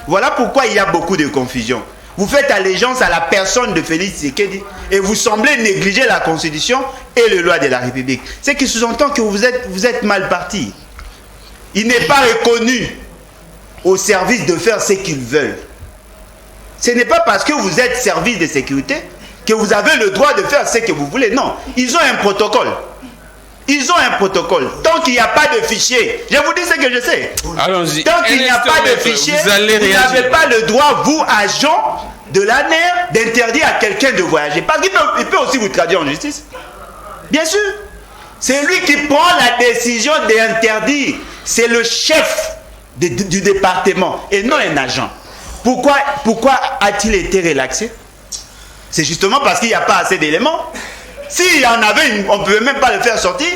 [SPEAKER 2] Voilà pourquoi il y a beaucoup de confusion. Vous faites allégeance à la personne de Félix Tshisekedi et vous semblez négliger la Constitution et les lois de la République. C'est qui sous-entend que vous êtes mal parti. Il n'est pas reconnu au service de faire ce qu'ils veulent. Ce n'est pas parce que vous êtes service de sécurité que vous avez le droit de faire ce que vous voulez. Non, ils ont un protocole. Ils ont un protocole. Tant qu'il n'y a pas de fichier, je vous dis ce que je sais.
[SPEAKER 1] Allons-y.
[SPEAKER 2] Tant qu'il n'y a pas de fichier, vous n'avez pas le droit, vous, agent de l'ANER, d'interdire à quelqu'un de voyager. Parce qu'il peut aussi vous traduire en justice. Bien sûr. C'est lui qui prend la décision d'interdire. C'est le chef du département et non un agent. Pourquoi a-t-il été relaxé? C'est justement parce qu'il n'y a pas assez d'éléments. S'il y en avait, on ne pouvait même pas le faire sortir.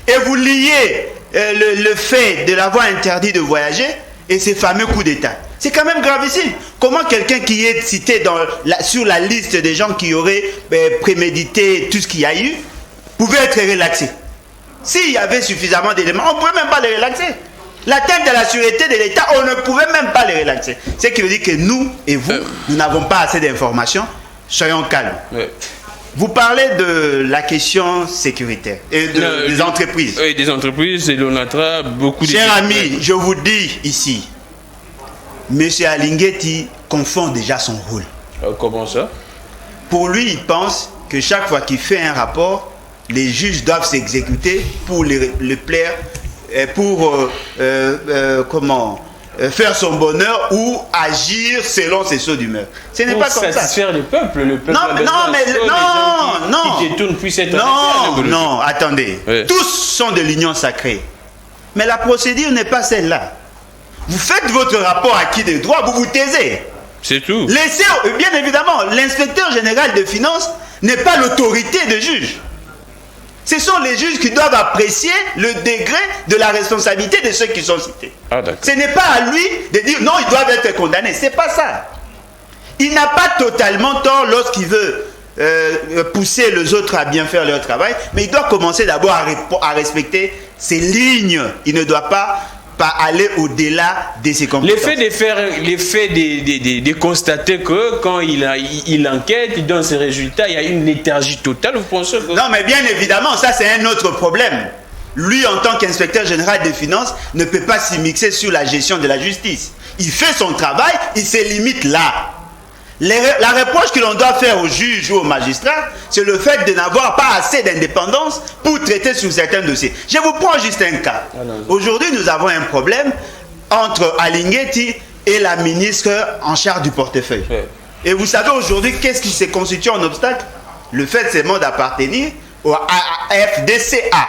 [SPEAKER 2] Et vous liez le fait de l'avoir interdit de voyager et ces fameux coups d'État. C'est quand même gravissime. Comment quelqu'un qui est cité sur la liste des gens qui auraient prémédité tout ce qu'il y a eu pouvait être relaxé? S'il y avait suffisamment d'éléments, on ne pouvait même pas les relaxer. L'atteinte de la sûreté de l'État, on ne pouvait même pas les relaxer. Ce qui veut dire que nous et vous, nous n'avons pas assez d'informations. Soyons calmes. Vous parlez de la question sécuritaire et des entreprises.
[SPEAKER 1] Oui, des entreprises, et l'ONATRA, beaucoup de...
[SPEAKER 2] Chers amis, je vous dis ici, M. Alinguetti confond déjà son rôle.
[SPEAKER 1] Comment ça?
[SPEAKER 2] Pour lui, il pense que chaque fois qu'il fait un rapport, les juges doivent s'exécuter pour le plaire, pour faire son bonheur ou agir selon ses sauts d'humeur. Ce n'est pas comme ça.
[SPEAKER 1] Satisfaire le peuple.
[SPEAKER 2] Non, attendez. Oui. Tous sont de l'union sacrée. Mais la procédure n'est pas celle-là. Vous faites votre rapport acquis des droits, vous vous taisez.
[SPEAKER 1] C'est tout.
[SPEAKER 2] Laissez, bien évidemment, l'inspecteur général des finances n'est pas l'autorité de juge. Ce sont les juges qui doivent apprécier le degré de la responsabilité de ceux qui sont cités. Ce n'est pas à lui de dire non, ils doivent être condamnés. Ce n'est pas ça. Il n'a pas totalement tort lorsqu'il veut pousser les autres à bien faire leur travail, mais il doit commencer d'abord à respecter ses lignes. Il ne doit pas aller au-delà de ses compétences.
[SPEAKER 1] L'effet de constater que quand il enquête, il donne ses résultats, il y a une léthargie totale, vous pensez que...
[SPEAKER 2] Non, mais bien évidemment, ça c'est un autre problème. Lui, en tant qu'inspecteur général des finances, ne peut pas s'immiscer sur la gestion de la justice. Il fait son travail, il se limite là. La reproche que l'on doit faire aux juges ou aux magistrats, c'est le fait de n'avoir pas assez d'indépendance pour traiter sur certains dossiers. Je vous prends juste un cas. Aujourd'hui, nous avons un problème entre Alinguetti et la ministre en charge du portefeuille. Et vous savez aujourd'hui, qu'est-ce qui se constitue en obstacle? Le fait seulement d'appartenir à FDCA.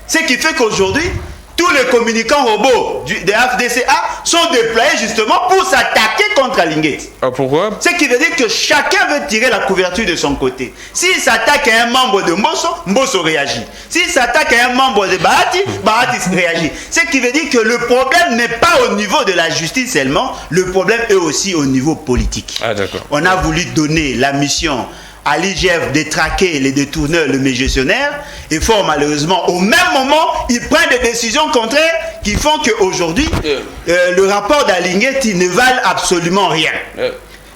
[SPEAKER 2] Ce qui fait qu'aujourd'hui, tous les communicants robots de FDCA sont déployés justement pour s'attaquer contre Alinguetti.
[SPEAKER 1] Pourquoi?
[SPEAKER 2] Ce qui veut dire que chacun veut tirer la couverture de son côté. S'il s'attaque à un membre de Mbosso, Mbosso réagit. S'il s'attaque à un membre de Bahati, Bahati réagit. Ce qui veut dire que le problème n'est pas au niveau de la justice seulement, le problème est aussi au niveau politique. On a voulu donner la mission à l'IGF de traquer les détourneurs, les mégestionnaires, et fort malheureusement, au même moment, ils prennent des décisions contraires qui font qu'aujourd'hui, le rapport d'Alinguetti ne valent absolument rien.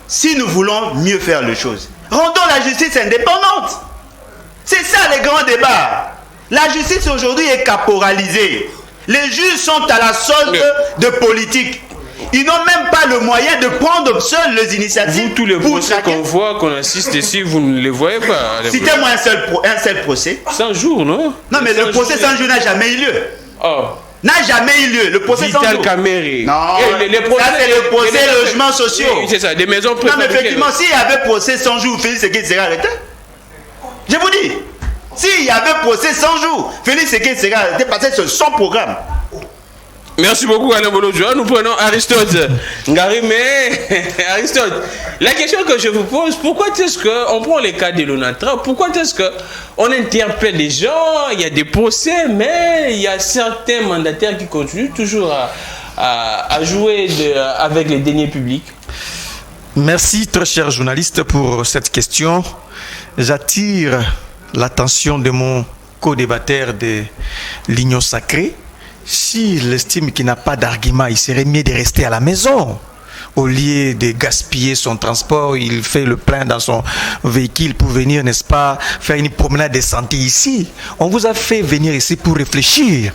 [SPEAKER 2] Si nous voulons mieux faire les choses, rendons la justice indépendante. C'est ça les grands débats. La justice aujourd'hui est caporalisée. Les juges sont à la solde de politique. Ils n'ont même pas le moyen de prendre seuls les initiatives.
[SPEAKER 1] Vous, tous les procès qu'on voit, qu'on assiste ici, vous ne les voyez pas.
[SPEAKER 2] Citez-moi un seul procès.
[SPEAKER 1] 100 jours, non?
[SPEAKER 2] Non, mais le procès 100 jours n'a jamais eu lieu.
[SPEAKER 1] Oh.
[SPEAKER 2] N'a jamais eu lieu. Le procès 100 jours.
[SPEAKER 1] Caméré.
[SPEAKER 2] Non, ça c'est le procès logements sociaux.
[SPEAKER 1] Oui, c'est ça, des maisons
[SPEAKER 2] préfabriquées. Non, mais effectivement, s'il y avait procès 100 jours, Félix Tshisekedi serait arrêté. Je vous dis, s'il y avait procès 100 jours, Félix Tshisekedi serait arrêté parce que c'est son programme.
[SPEAKER 1] Merci beaucoup, Alain Bolojua. Nous prenons Aristote Ngari, mais Aristote, la question que je vous pose, pourquoi est-ce qu'on prend les cas de l'ONATRA? Pourquoi est-ce qu'on interpelle les gens? Il y a des procès, mais il y a certains mandataires qui continuent toujours à jouer avec les deniers publics.
[SPEAKER 4] Merci, très cher journaliste, pour cette question. J'attire l'attention de mon co-débatteur de l'Union Sacrée. S'il estime qu'il n'a pas d'argument, il serait mieux de rester à la maison. Au lieu de gaspiller son transport, il fait le plein dans son véhicule pour venir, n'est-ce pas, faire une promenade de santé ici. On vous a fait venir ici pour réfléchir.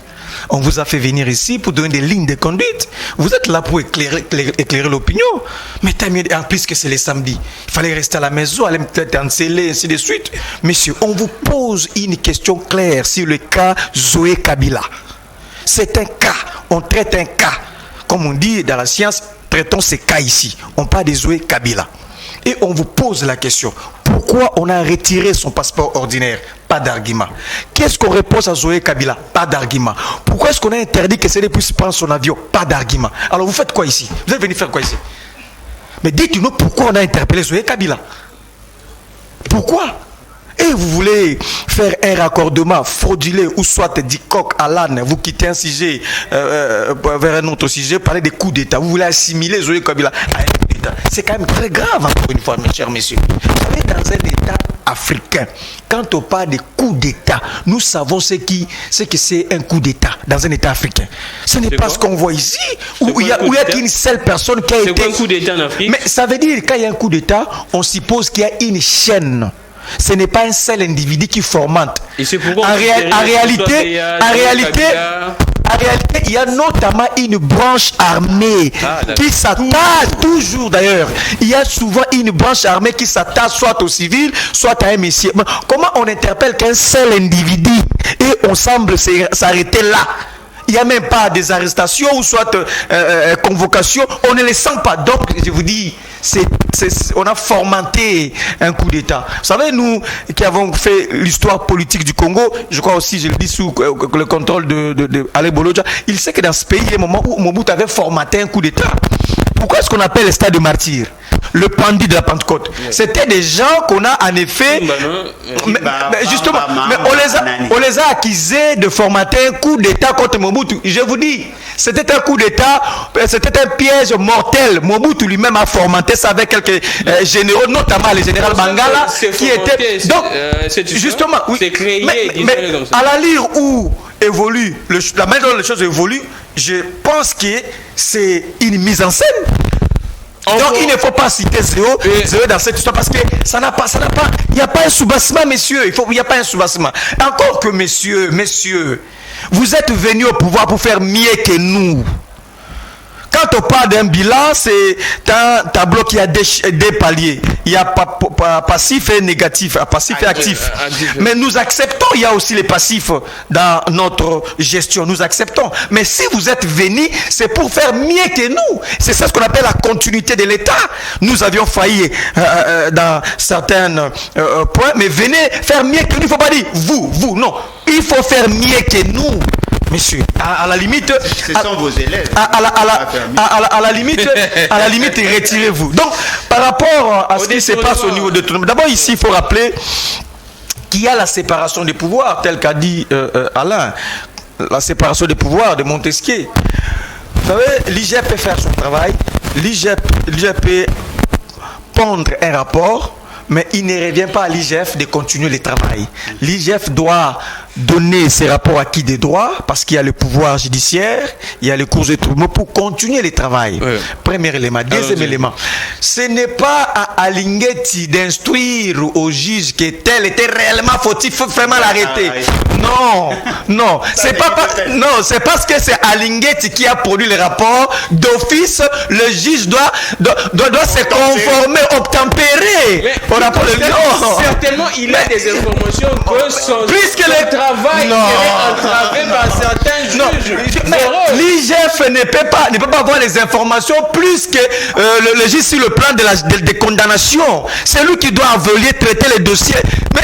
[SPEAKER 4] On vous a fait venir ici pour donner des lignes de conduite. Vous êtes là pour éclairer l'opinion. Mais tant mieux, en plus que c'est les samedis. Il fallait rester à la maison, aller peut-être enceler, ainsi de suite. Messieurs, on vous pose une question claire sur le cas Zoé Kabila. C'est un cas, on traite un cas. Comme on dit dans la science, traitons ces cas ici. On parle de Zoé Kabila. Et on vous pose la question, pourquoi on a retiré son passeport ordinaire? Pas d'argument. Qu'est-ce qu'on repose à Zoé Kabila? Pas d'argument. Pourquoi est-ce qu'on a interdit que CD puisse prendre son avion? Pas d'argument. Alors vous faites quoi ici? Vous êtes venu faire quoi ici? Mais dites-nous pourquoi on a interpellé Zoé Kabila? Pourquoi? Et vous voulez faire un raccordement frauduleux ou soit dit coq à l'âne, vous quittez un sujet vers un autre sujet, parler des coups d'État, vous voulez assimiler Zoé Kabila à un coup d'État. C'est quand même très grave, encore une fois, mes chers messieurs. Vous savez, dans un État africain, quand on parle de coups d'État, nous savons ce que c'est un coup d'État dans un État africain. Ce n'est pas ce qu'on voit ici, où il y a qu'une seule personne qui a été...
[SPEAKER 1] C'est quoi un coup d'État en Afrique?
[SPEAKER 4] Mais ça veut dire, quand il y a un coup d'État, on suppose qu'il y a une chaîne. Ce n'est pas un seul individu qui fomente.
[SPEAKER 1] Et c'est pourquoi
[SPEAKER 4] en réalité, il y a notamment une branche armée qui s'attache toujours d'ailleurs. Il y a souvent une branche armée qui s'attache soit aux civils, soit à un messier. Comment on interpelle qu'un seul individu et on semble s'arrêter là? Il n'y a même pas des arrestations ou soit convocations. On ne les sent pas. Donc, je vous dis, on a fomenté un coup d'État. Vous savez, nous qui avons fait l'histoire politique du Congo, je crois aussi, je le dis sous le contrôle de Alain Bolojua, il sait que dans ce pays, il y a un moment où Mobutu avait formaté un coup d'État. Pourquoi est-ce qu'on appelle les stades de martyrs? Le pendu de la Pentecôte. C'était des gens qu'on a en effet... Mais justement, on les a accusés de formater un coup d'État contre Mobutu. Je vous dis, c'était un coup d'État, c'était un piège mortel. Mobutu lui-même a formaté ça avec quelques généraux, notamment le général Bangala, qui était... Donc, justement, oui, c'est créé, mais comme ça. À la lire où évolue, la manière dont les choses évoluent, je pense que c'est une mise en scène. Donc il ne faut pas citer Zéo dans cette histoire parce que ça n'a pas, il n'y a pas un sous-bassement, messieurs, il n'y a pas un sous-bassement. Encore que messieurs, vous êtes venus au pouvoir pour faire mieux que nous. Quand on parle d'un bilan, c'est un tableau qui a des paliers. Il y a passif et négatif, passif et actif. Mais nous acceptons, il y a aussi les passifs dans notre gestion. Nous acceptons. Mais si vous êtes venus, c'est pour faire mieux que nous. C'est ça ce qu'on appelle la continuité de l'État. Nous avions failli dans certains points, mais venez faire mieux que nous. Il ne faut pas dire vous, non. Il faut faire mieux que nous. Messieurs, à la limite,
[SPEAKER 2] ce sont vos élèves.
[SPEAKER 4] À la limite, retirez-vous. Donc, par rapport à ce qui se passe au niveau de tout le monde, d'abord ici, il faut rappeler qu'il y a la séparation des pouvoirs, tel qu'a dit Alain, la séparation des pouvoirs de Montesquieu. Vous savez, l'IGF peut faire son travail, l'IGF peut pondre un rapport, mais il ne revient pas à l'IGF de continuer le travail. L'IGF doit donner ses rapports acquis des droits, parce qu'il y a le pouvoir judiciaire, il y a les cours de tribunaux pour continuer le travail. Premier élément. Deuxième élément, ce n'est pas à Alingeti d'instruire au juge que tel était réellement fautif, il faut vraiment l'arrêter. Non, c'est parce que c'est Alingeti qui a produit le rapport d'office, le juge doit se conformer, obtempérer au rapport de
[SPEAKER 1] certainement, il a des informations que son travail est entravé par certains juges.
[SPEAKER 4] L'IGF ne peut pas avoir les informations plus que le juge sur le plan des condamnations. C'est lui qui doit venir traiter les dossiers. Mais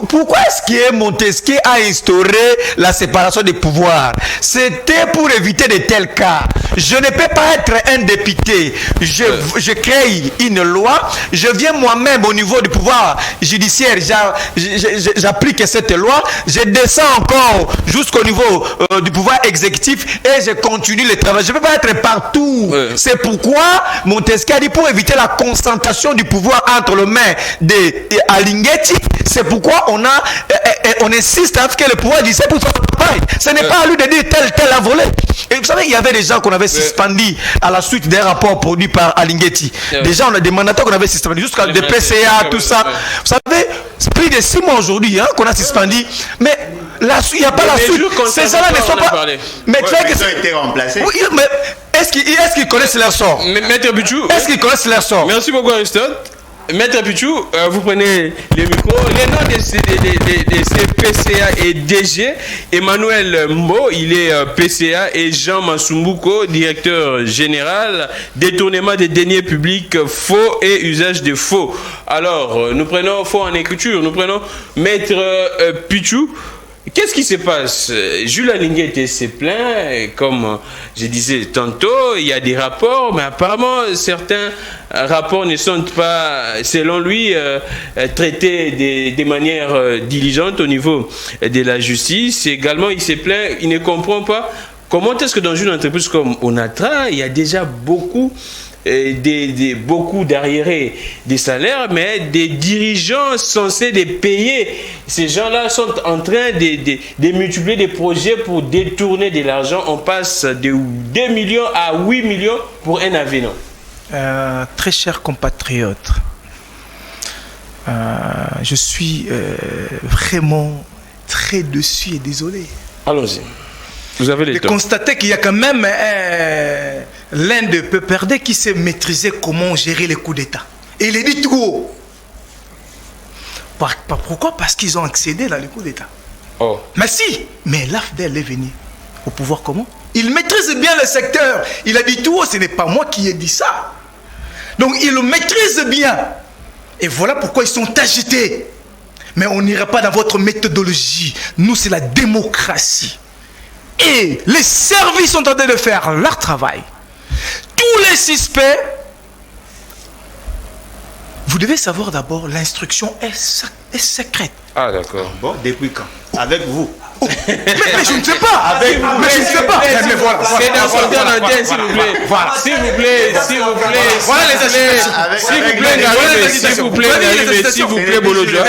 [SPEAKER 4] pourquoi est-ce que Montesquieu a instauré la séparation des pouvoirs? C'était pour éviter de tels cas. Je ne peux pas être un député. Je crée une loi, je viens moi-même au niveau du pouvoir judiciaire, j'applique cette loi, je descends encore jusqu'au niveau du pouvoir exécutif et je continue le travail. Je ne peux pas être partout. C'est pourquoi Montesquieu a dit pour éviter la concentration du pouvoir entre les mains d'Alingeti, c'est pourquoi on insiste à ce que le pouvoir judiciaire pour faire son travail. Ce n'est pas à lui de dire tel a volé. Et vous savez, il y avait des gens qu'on avait suspendus à la suite d'un rapport produit par Alingeti. Des gens, des mandataires qu'on avait suspendus, jusqu'à des PCA, tout ça. Vous savez, c'est plus de 6 mois aujourd'hui qu'on a suspendu. Mais il n'y a pas la suite. Ces gens-là ne sont pas.
[SPEAKER 2] Mais ils ont été remplacés.
[SPEAKER 4] Oui, mais est-ce qu'ils connaissent leur sort?
[SPEAKER 1] Maître Pichou.
[SPEAKER 4] Est-ce qu'ils connaissent leur sort?
[SPEAKER 1] Merci beaucoup, Aristote. Maître Pichou, vous prenez les micros. Les noms de ces PCA et DG, Emmanuel Mbo, il est PCA, et Jean Massumbuko, directeur général, détournement des deniers publics, faux et usage de faux. Alors, nous prenons faux en écriture, nous prenons Maître Pichou. Qu'est-ce qui se passe? Jules Alingeti s'est plaint, comme je disais tantôt, il y a des rapports, mais apparemment certains rapports ne sont pas, selon lui, traités de manière diligente au niveau de la justice. Également, il s'est plaint, il ne comprend pas comment est-ce que dans une entreprise comme Onatra, il y a déjà beaucoup d'arriérés des salaires, mais des dirigeants censés les payer. Ces gens-là sont en train de multiplier des projets pour détourner de l'argent. On passe de 2 millions à 8 millions pour un avenant.
[SPEAKER 3] Très chers compatriotes, je suis vraiment très déçu et désolé.
[SPEAKER 1] Allons-y. Vous avez les temps.
[SPEAKER 3] De constater qu'il y a quand même l'un de Peuperdé qui sait maîtriser comment gérer les coups d'État. Et il est dit tout haut. Pourquoi? Parce qu'ils ont accédé dans les coups d'État. Mais si, mais l'AFDEL est venu au pouvoir comment? Il maîtrise bien le secteur. Il a dit tout haut, ce n'est pas moi qui ai dit ça. Donc il le maîtrise bien. Et voilà pourquoi ils sont agités. Mais on n'ira pas dans votre méthodologie. Nous, c'est la démocratie. Et les services sont en train de faire leur travail. Tous les suspects, vous devez savoir d'abord, l'instruction est secrète.
[SPEAKER 1] Ah d'accord.
[SPEAKER 2] Bon, depuis quand? Avec vous.
[SPEAKER 3] Mais je ne sais pas.
[SPEAKER 2] Avec vous.
[SPEAKER 3] Mais je ne sais pas.
[SPEAKER 1] C'est dans son temps d'antenne, s'il vous plaît. Voilà. S'il vous plaît.
[SPEAKER 3] Voilà les explications.
[SPEAKER 1] S'il vous plaît, Bolodjoa.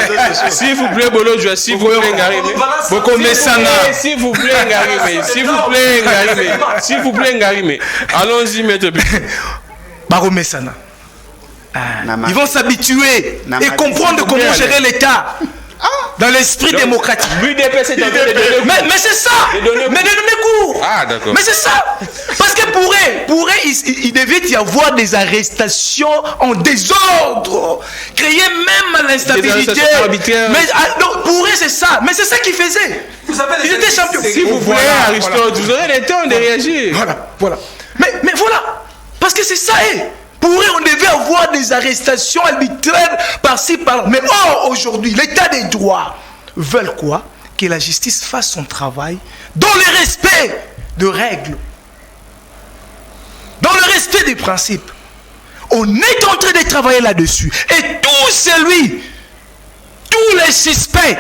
[SPEAKER 1] S'il vous plaît, Bolodjoa. S'il vous plaît, Ngarimé.
[SPEAKER 3] Boko Messana.
[SPEAKER 1] S'il vous plaît, Ngarimé. S'il vous plaît, Ngarimé. Allons-y, maître Pichou.
[SPEAKER 3] Baro Messana. Ils vont s'habituer et comprendre comment gérer l'État dans l'esprit démocratique.
[SPEAKER 1] Mais c'est
[SPEAKER 3] ça. Mais de donner cours.
[SPEAKER 1] Ah d'accord.
[SPEAKER 3] Mais c'est ça. Parce que pour eux, il devait y avoir des arrestations en désordre, créer même l'instabilité. Mais donc, pour eux c'est ça. Mais c'est ça qu'ils faisaient. Ils étaient champions.
[SPEAKER 1] S'il vous plaît, Aristote, vous aurez le temps de réagir.
[SPEAKER 3] Voilà. Mais voilà. Parce que c'est ça. Pour eux, on devait avoir des arrestations arbitraires par-ci, par-là. Mais aujourd'hui, l'état des droits veulent quoi? Que la justice fasse son travail dans le respect de règles, dans le respect des principes. On est en train de travailler là-dessus. Et tous les suspects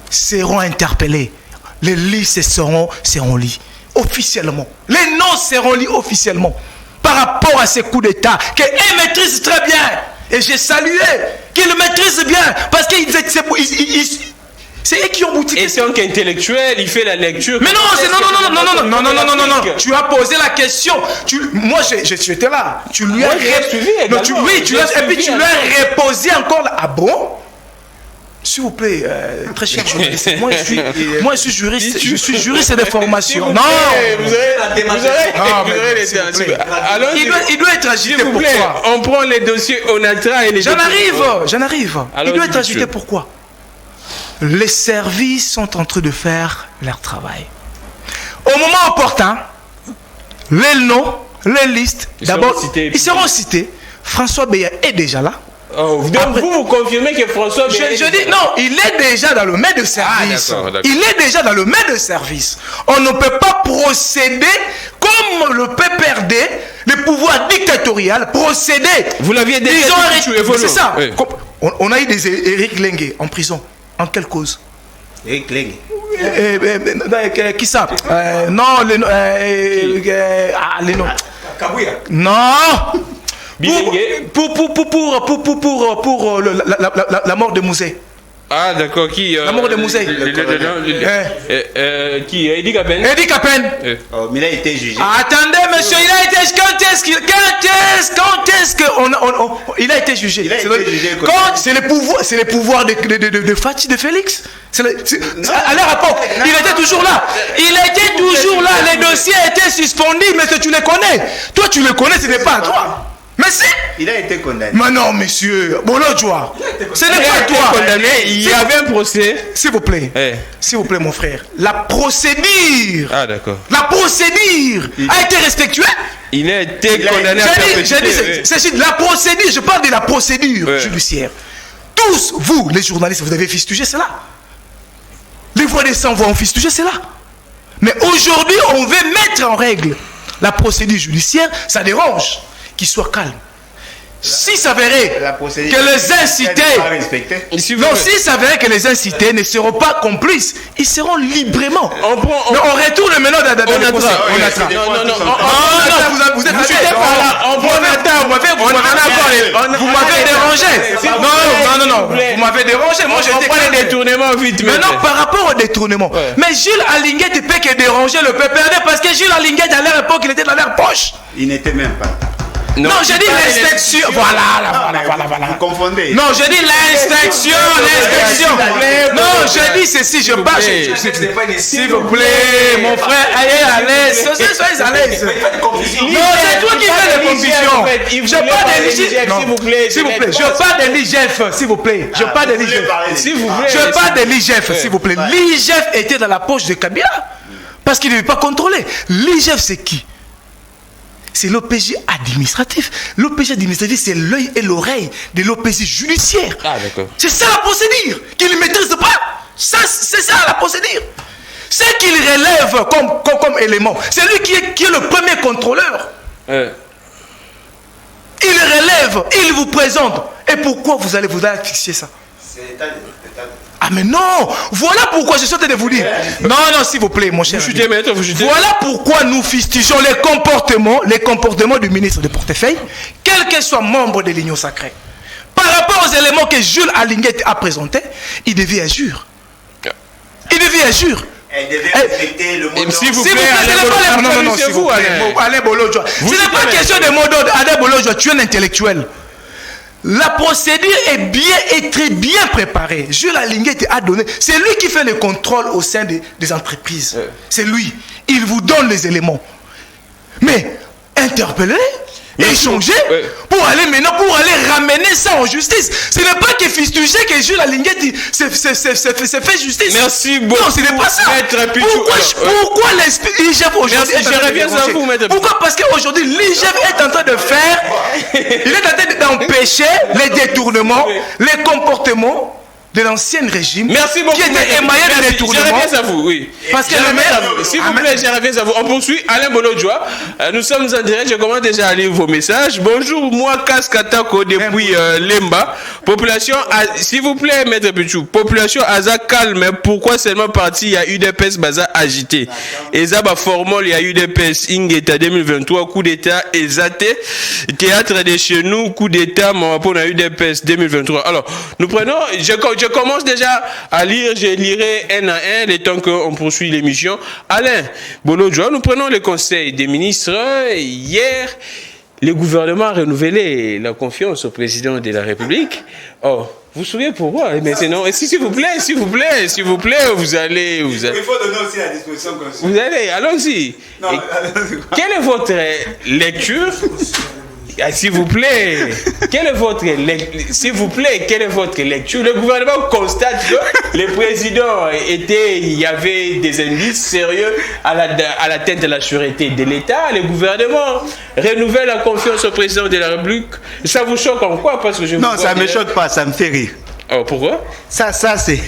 [SPEAKER 3] seront interpellés. Les listes seront lus officiellement. Les noms seront lus officiellement. Par rapport à ces coups d'État, qu'ils maîtrisent très bien. Et j'ai salué qu'ils maîtrisent bien. Parce qu'ils C'est eux qui ont boutiqué.
[SPEAKER 1] Et c'est un intellectuel, il fait la lecture.
[SPEAKER 3] Mais non, non. Tu as posé la question. Moi, j'étais là. Tu lui as répondu. Et puis tu lui as reposé encore. Ah bon? S'il vous plaît, très cher journaliste, moi je suis juriste de formation. Non, il doit être agité. Pourquoi?
[SPEAKER 1] On prend les dossiers ONATRA et les.
[SPEAKER 3] J'en arrive. Il doit être agité. Pourquoi? Les services sont en train de faire leur travail. Au moment opportun, les noms, les listes, d'abord, ils seront cités. François Beya est déjà là.
[SPEAKER 1] Oh, vous confirmez que François Beya
[SPEAKER 3] je dis non, il est déjà dans le maître de service. D'accord. Il est déjà dans le maître de service. On ne peut pas procéder comme le PPRD, le pouvoir dictatorial, procéder.
[SPEAKER 1] Vous l'aviez déjà dit.
[SPEAKER 3] C'est ça. Oui. On a eu des Eric Lengue en prison. En quelle cause?
[SPEAKER 2] Eric Lengue.
[SPEAKER 3] Qui ça? Non, les noms.
[SPEAKER 2] Kabouya.
[SPEAKER 3] Non. Pour la mort de Mouzé.
[SPEAKER 1] Ah d'accord, qui
[SPEAKER 3] la mort de Mouzé.
[SPEAKER 1] Qui Eddie Capen.
[SPEAKER 3] Eddie Capen.
[SPEAKER 2] Oh, mais il a été jugé.
[SPEAKER 3] Attendez, monsieur, il a été quand est-ce qu'il a été jugé? C'est le pouvoir de Fatih, de Félix. À leur rapport, il était toujours là. Il était toujours là. Les dossiers étaient suspendus, mais tu les connais. Toi, tu les connais, ce n'est pas à toi. Mais si!
[SPEAKER 2] Il a été condamné.
[SPEAKER 3] Mais non, monsieur. Bolodjoa. Ce n'est pas toi.
[SPEAKER 1] Condamné. Il y avait un procès.
[SPEAKER 3] S'il vous plaît. S'il vous plaît, mon frère. La procédure.
[SPEAKER 1] Ah, d'accord.
[SPEAKER 3] La procédure a été respectuée.
[SPEAKER 1] Il a été condamné à perpétuité.
[SPEAKER 3] C'est la procédure. Je parle de la procédure judiciaire. Tous, vous, les journalistes, vous avez fustigé cela. Les voix des sans-voix ont fustigé cela. Mais aujourd'hui, on veut mettre en règle la procédure judiciaire. Ça dérange. Qu'il soit calme. Si s'avérait que les incités, que les incités ne seront pas complices, ils seront librement. Mais on retourne maintenant dans le procès. Vous êtes vous m'avez dérangé. Non. Vous m'avez dérangé. Moi, j'étais
[SPEAKER 1] pas le détournement vite.
[SPEAKER 3] Maintenant, par rapport au détournement. Mais Jules Alinguet ne peut que déranger le PPRD parce que Jules Alinguet, à leur époque, il était dans leur poche.
[SPEAKER 2] Il n'était même pas.
[SPEAKER 3] Non, j'ai dit l'inspection. Voilà.
[SPEAKER 2] Vous confondez.
[SPEAKER 3] Non, j'ai dit l'inspection. Non, j'ai dit ceci, je parle. S'il vous plaît, mon frère, allez à l'aise. Soyez à l'aise. Non, c'est toi qui fais les confusions. Je parle de l'IGF. S'il vous plaît. Je parle de l'IGF, s'il vous plaît. Je parle de l'IGF. Je parle de l'IGF, s'il vous plaît. L'IGF était dans la poche de Kabila parce qu'il ne veut pas contrôler. L'IGF, c'est qui? C'est l'OPJ administratif. L'OPJ administratif, c'est l'œil et l'oreille de l'OPJ judiciaire.
[SPEAKER 1] Ah, d'accord.
[SPEAKER 3] C'est ça la procédure. Qu'il ne maîtrise pas. C'est ça la procédure. C'est qu'il relève comme élément. C'est lui qui est le premier contrôleur. Il relève, il vous présente. Et pourquoi vous allez fixer ça? C'est l'état. Ah mais non, voilà pourquoi je suis en train de vous dire. Non, s'il vous plaît, mon cher. Voilà pourquoi nous fustigeons les comportements du ministre de portefeuille, quel que soit membre de l'Union sacrée. Par rapport aux éléments que Jules Alinguet a présentés, il devait agir. Elle devait respecter le mot d'ordre. S'il vous plaît, non, s'il vous plaît. Alain Bolodjoa. Ce n'est pas question de mot d'ordre. Alain Bolodjoa, tu es un intellectuel. La procédure est très bien préparée. Jules Alinguet a donné. C'est lui qui fait le contrôle au sein des entreprises. C'est lui. Il vous donne les éléments. Mais interpellez, échanger pour aller ramener ça en justice. Ce n'est pas que fustiger que Jules Alinguet s'est fait justice.
[SPEAKER 1] Merci beaucoup.
[SPEAKER 3] Non, ce n'est pas ça. Pourquoi l'IGF aujourd'hui
[SPEAKER 1] je reviens à vous, maître.
[SPEAKER 3] Pourquoi? Parce qu'aujourd'hui l'IGF est en train de faire, il est en train d'empêcher les détournements, les comportements de l'ancien régime.
[SPEAKER 1] Merci beaucoup.
[SPEAKER 3] Qui était émaillé de détournements.
[SPEAKER 1] Je reviens à vous, oui.
[SPEAKER 3] Parce que
[SPEAKER 1] s'il vous plaît, je reviens à vous. On poursuit. Alain Bolodjoa. Nous sommes en direct. Je commence déjà à lire vos messages. Bonjour, moi, Kaskatako depuis Lemba. Population, s'il vous plaît, maître Pichou. Population Aza calme. Pourquoi seulement parti, il y a eu des PES Baza agité. Ezaba Formol, il y a eu des PES Ingeta 2023, coup d'état Ezate. Théâtre de chez nous, coup d'état, on a eu des PES 2023. Alors, nous prenons, je commence déjà à lire, je lirai un à un, le temps qu'on poursuit l'émission. Alain Bolodjoa, nous prenons le conseil des ministres. Hier, le gouvernement a renouvelé la confiance au président de la République. Oh, vous vous souvenez pourquoi? Mais sinon, s'il vous plaît, vous allez...
[SPEAKER 2] Il faut donner aussi la disposition.
[SPEAKER 1] Vous allez, allons-y. Quelle est votre lecture? S'il vous plaît, quelle est votre lecture? Le gouvernement constate que le président il y avait des indices sérieux à l'atteinte de la sûreté de l'État. Le gouvernement renouvelle la confiance au président de la République. Ça vous choque en quoi? Parce que
[SPEAKER 2] non, ça ne me choque pas, ça me fait rire.
[SPEAKER 1] Oh, pourquoi?
[SPEAKER 2] Ça c'est...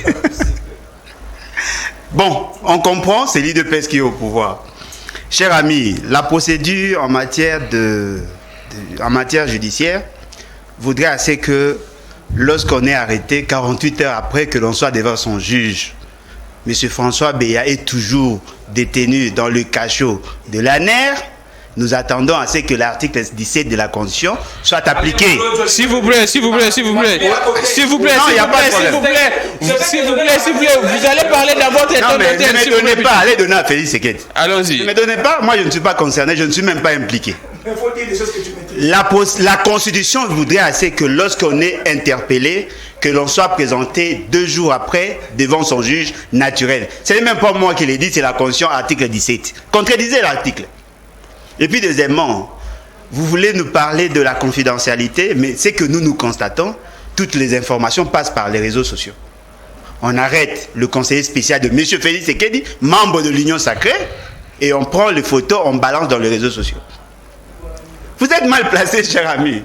[SPEAKER 2] Bon, on comprend, c'est l'IDPS qui est au pouvoir. Cher ami, la procédure en matière judiciaire voudrait assez que lorsqu'on est arrêté 48 heures après que l'on soit devant son juge, M. François Béa est toujours détenu dans le cachot de l'ANER. Nous attendons à ce que l'article 17 de la Constitution soit appliqué.
[SPEAKER 1] S'il vous plaît. S'il vous plaît,
[SPEAKER 2] non, il n'y a pas de problème.
[SPEAKER 1] S'il vous plaît, vous allez parler dans votre
[SPEAKER 2] temps d'antenne. Ne me donnez pas, allez donner à Félix Sekedi.
[SPEAKER 1] Allons-y.
[SPEAKER 2] Ne me donnez pas, moi je ne suis pas concerné, je ne suis même pas impliqué.
[SPEAKER 3] Il faut dire des choses que tu maîtrises.
[SPEAKER 2] La Constitution voudrait assez que lorsqu'on est interpellé, que l'on soit présenté 2 jours après devant son juge naturel. Ce n'est même pas moi qui l'ai dit, c'est la Constitution, article 17. Contredisez l'article. Et puis deuxièmement, vous voulez nous parler de la confidentialité, mais c'est que nous constatons, toutes les informations passent par les réseaux sociaux. On arrête le conseiller spécial de M. Félix Sekedi, membre de l'Union Sacrée, et on prend les photos, on balance dans les réseaux sociaux. Vous êtes mal placé, cher ami.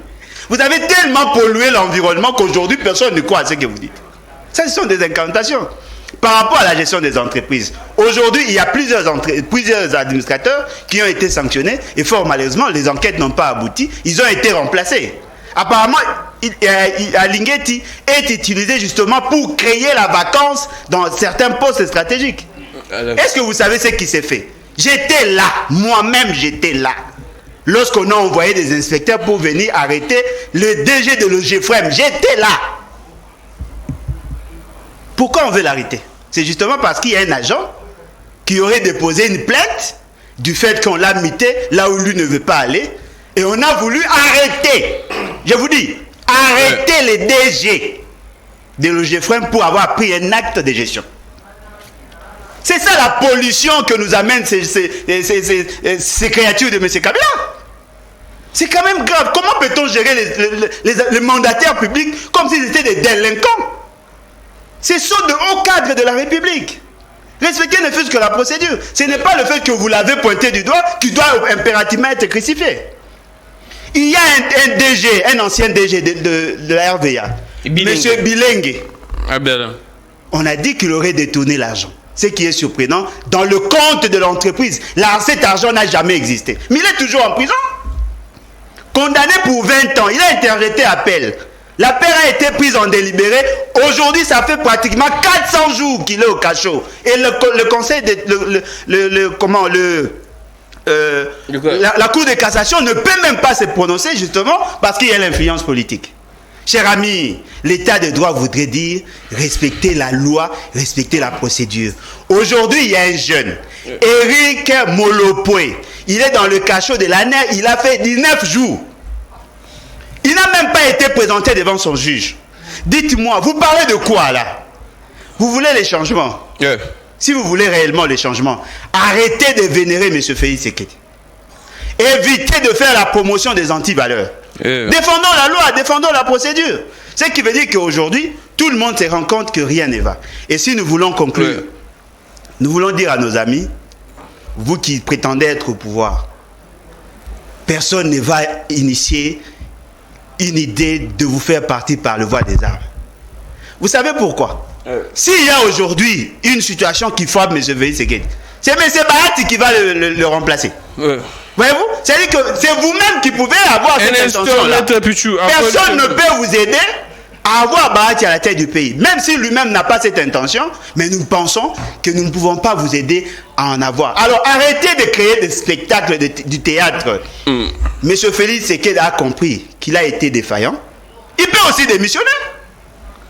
[SPEAKER 2] Vous avez tellement pollué l'environnement qu'aujourd'hui, personne ne croit à ce que vous dites. Ça, ce sont des incantations. Par rapport à la gestion des entreprises, aujourd'hui, il y a plusieurs administrateurs qui ont été sanctionnés et fort malheureusement, les enquêtes n'ont pas abouti. Ils ont été remplacés. Apparemment, Alingeti est utilisé justement pour créer la vacance dans certains postes stratégiques. Est-ce que vous savez ce qui s'est fait? J'étais là, moi-même j'étais là. Lorsqu'on a envoyé des inspecteurs pour venir arrêter le DG de l'OGFREM, j'étais là. Pourquoi on veut l'arrêter? C'est justement parce qu'il y a un agent qui aurait déposé une plainte du fait qu'on l'a mité là où lui ne veut pas aller. Et on a voulu arrêter, je vous dis, arrêter les DG de l'OGFREM pour avoir pris un acte de gestion. C'est ça la pollution que nous amènent ces créatures de M. Kabila. C'est quand même grave. Comment peut-on gérer les mandataires publics comme s'ils étaient des délinquants? Ce sont de hauts cadres de la République. Respectez ne fût-ce que la procédure. Ce n'est pas le fait que vous l'avez pointé du doigt qui doit impérativement être crucifié. Il y a un DG, un ancien DG de la RVA, M. Bilengue. On a dit qu'il aurait détourné l'argent. Ce qui est surprenant, dans le compte de l'entreprise, cet argent n'a jamais existé. Mais il est toujours en prison. Condamné pour 20 ans, il a interjeté appel. L'appel a été prise en délibéré. Aujourd'hui, ça fait pratiquement 400 jours qu'il est au cachot. Et le conseil, la Cour de cassation ne peut même pas se prononcer justement parce qu'il y a l'influence politique. Cher ami, l'état de droit voudrait dire respecter la loi, respecter la procédure. Aujourd'hui, il y a un jeune, Eric Molopoué. Il est dans le cachot de l'ANER, il a fait 19 jours. Il n'a même pas été présenté devant son juge. Dites-moi, vous parlez de quoi là? Vous voulez les changements? Si vous voulez réellement les changements, arrêtez de vénérer M. Félix Sekedi. Évitez de faire la promotion des antivaleurs. Défendons la loi, défendons la procédure. Ce qui veut dire qu'aujourd'hui, tout le monde se rend compte que rien ne va. Et si nous voulons conclure, nous voulons dire à nos amis, vous qui prétendez être au pouvoir, personne ne va initier une idée de vous faire partir par le voie des armes. Vous savez pourquoi? S'il y a aujourd'hui une situation qui frappe M. Félix Sekedi, c'est M. Bahati qui va le remplacer. Voyez-vous? C'est-à-dire que c'est vous-même qui pouvez avoir cette intention-là. Personne ne peut vous aider à avoir Bahati à la tête du pays. Même si lui-même n'a pas cette intention, mais nous pensons que nous ne pouvons pas vous aider à en avoir. Alors arrêtez de créer des spectacles du théâtre. M. Félix Sekedi a compris qu'il a été défaillant. Il peut aussi démissionner.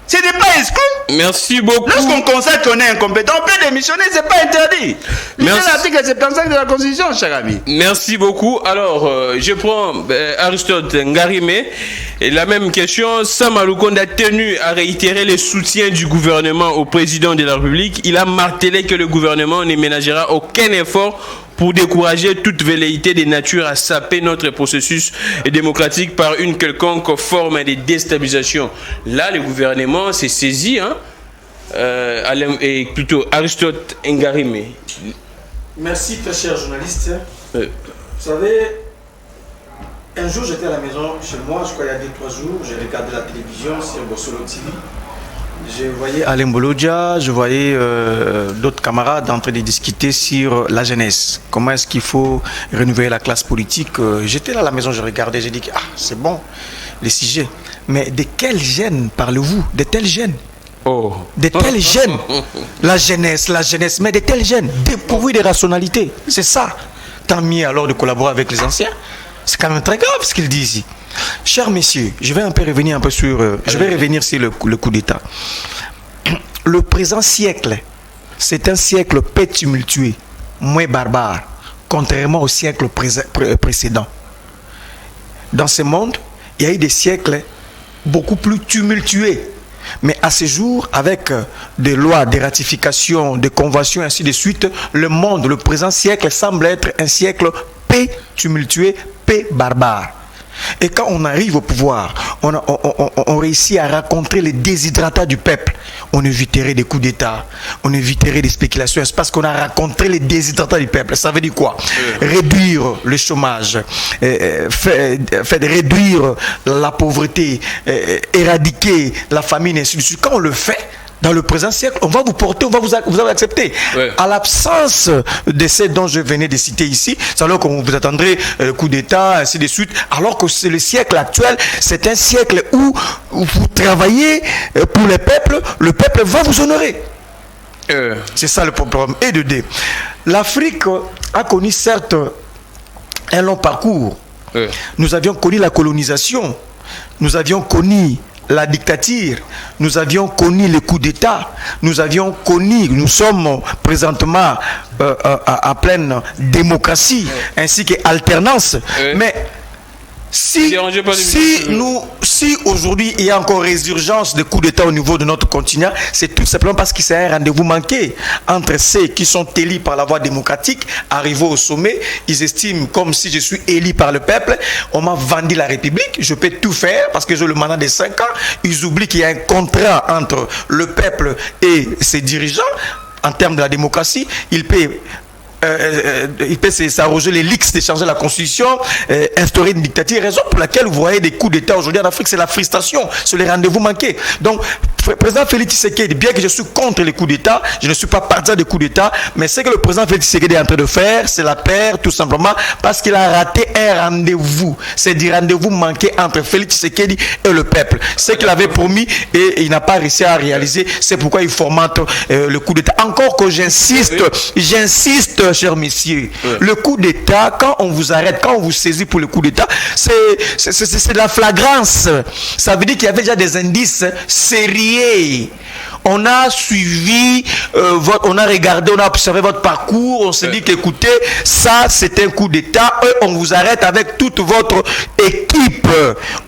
[SPEAKER 2] Ce n'est pas exclu.
[SPEAKER 1] Merci beaucoup.
[SPEAKER 2] Lorsqu'on constate qu'on est incompétent, on peut démissionner, ce n'est pas interdit. C'est l'article 75 de la Constitution, cher ami.
[SPEAKER 1] Merci beaucoup. Alors, je prends Aristote Ngarimé. Et la même question, Sama Lukonde a tenu à réitérer le soutien du gouvernement au président de la République. Il a martelé que le gouvernement ne ménagera aucun effort pour décourager toute velléité de nature à saper notre processus démocratique par une quelconque forme de déstabilisation. Là, le gouvernement s'est saisi, et plutôt Aristote Ngarimé.
[SPEAKER 3] Merci, très cher journaliste. Vous savez, un jour j'étais à la maison chez moi, je crois il y a 2-3 jours, j'ai regardé la télévision sur Bossolo TV. Je voyais Alain Bolodja, je voyais d'autres camarades en train de discuter sur la jeunesse. Comment est-ce qu'il faut renouveler la classe politique. J'étais là à la maison, je regardais, j'ai dit que c'est bon, les sujets. Mais de quels jeunes parlez-vous? De tels jeunes?
[SPEAKER 1] Oh.
[SPEAKER 3] De tels jeunes? La jeunesse, mais de tels jeunes dépourvus de rationalité. C'est ça. Tant mieux alors de collaborer avec les anciens. C'est quand même très grave ce qu'il dit ici. Chers messieurs, je vais un peu revenir un peu sur, le coup d'État. Le présent siècle, c'est un siècle peu tumultueux, moins barbare, contrairement au siècle précédent. Dans ce monde, il y a eu des siècles beaucoup plus tumultueux. Mais à ce jour, avec des lois, des ratifications, des conventions, ainsi de suite, le monde, le présent siècle semble être un siècle peu tumultueux, peu barbare. Et quand on arrive au pouvoir, on réussit à rencontrer les déshydratats du peuple. On éviterait des coups d'État, on éviterait des spéculations. C'est parce qu'on a rencontré les déshydratats du peuple. Ça veut dire quoi? Réduire le chômage, réduire la pauvreté, éradiquer la famine, ainsi de suite. Quand on le fait, dans le présent siècle, on va vous porter, vous allez accepter. Ouais. À l'absence de ces dont je venais de citer ici, c'est alors qu'on vous attendrait le coup d'État, ainsi de suite, alors que c'est le siècle actuel, c'est un siècle où vous travaillez pour le peuple va vous honorer. C'est ça le problème. Et de D. L'Afrique a connu certes un long parcours. Nous avions connu la colonisation, nous avions connu la dictature, nous avions connu les coups d'État, nous sommes présentement à pleine démocratie, ainsi qu'alternance. Mais si aujourd'hui il y a encore résurgence de coups d'État au niveau de notre continent, c'est tout simplement parce qu'il y a un rendez-vous manqué entre ceux qui sont élus par la voie démocratique, arrivés au sommet, ils estiment comme si je suis élu par le peuple, on m'a vendu la République, je peux tout faire parce que j'ai le mandat de 5 ans, ils oublient qu'il y a un contrat entre le peuple et ses dirigeants en termes de la démocratie, il peut s'arroger les leaks de changer la constitution, instaurer une dictature, raison pour laquelle vous voyez des coups d'État aujourd'hui en Afrique, c'est la frustration, c'est les rendez-vous manqués. Donc, président Félix Tshisekedi, bien que je suis contre les coups d'État, je ne suis pas partisan des coups d'État, mais ce que le président Félix Tshisekedi est en train de faire, c'est la perdre tout simplement parce qu'il a raté un rendez-vous. C'est du rendez-vous manqué entre Félix Tshisekedi et le peuple. Ce qu'il avait promis et il n'a pas réussi à réaliser, c'est pourquoi il formate le coup d'État. Encore que j'insiste, chers messieurs, le coup d'État, quand on vous arrête, quand on vous saisit pour le coup d'État, c'est de la flagrance. Ça veut dire qu'il y avait déjà des indices sérieux. On a suivi, on a regardé, on a observé votre parcours, on s'est dit qu'écoutez, ça c'est un coup d'État, on vous arrête avec toute votre équipe.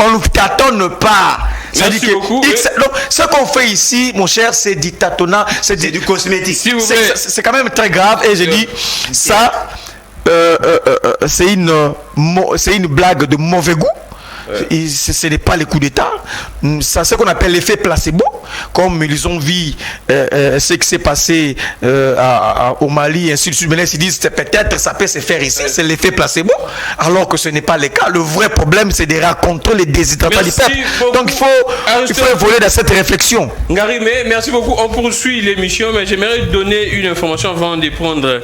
[SPEAKER 3] On ne tâtonne pas.
[SPEAKER 1] Merci beaucoup.
[SPEAKER 3] Donc, ce qu'on fait ici, mon cher, c'est du tâtonnat, c'est du cosmétique. C'est quand même très grave et je dis, ça, c'est une blague de mauvais goût. Ce n'est pas les coups d'État, c'est ce qu'on appelle l'effet placebo, comme ils ont vu ce qui s'est passé au Mali, ainsi de suite. Mais là, ils disent peut-être ça peut se faire ici, c'est l'effet placebo, alors que ce n'est pas le cas. Le vrai problème, c'est de rencontrer les déshydratats du peuple. Donc il faut évoluer dans cette réflexion.
[SPEAKER 1] Ngarimé, merci beaucoup. On poursuit l'émission, mais j'aimerais donner une information avant de prendre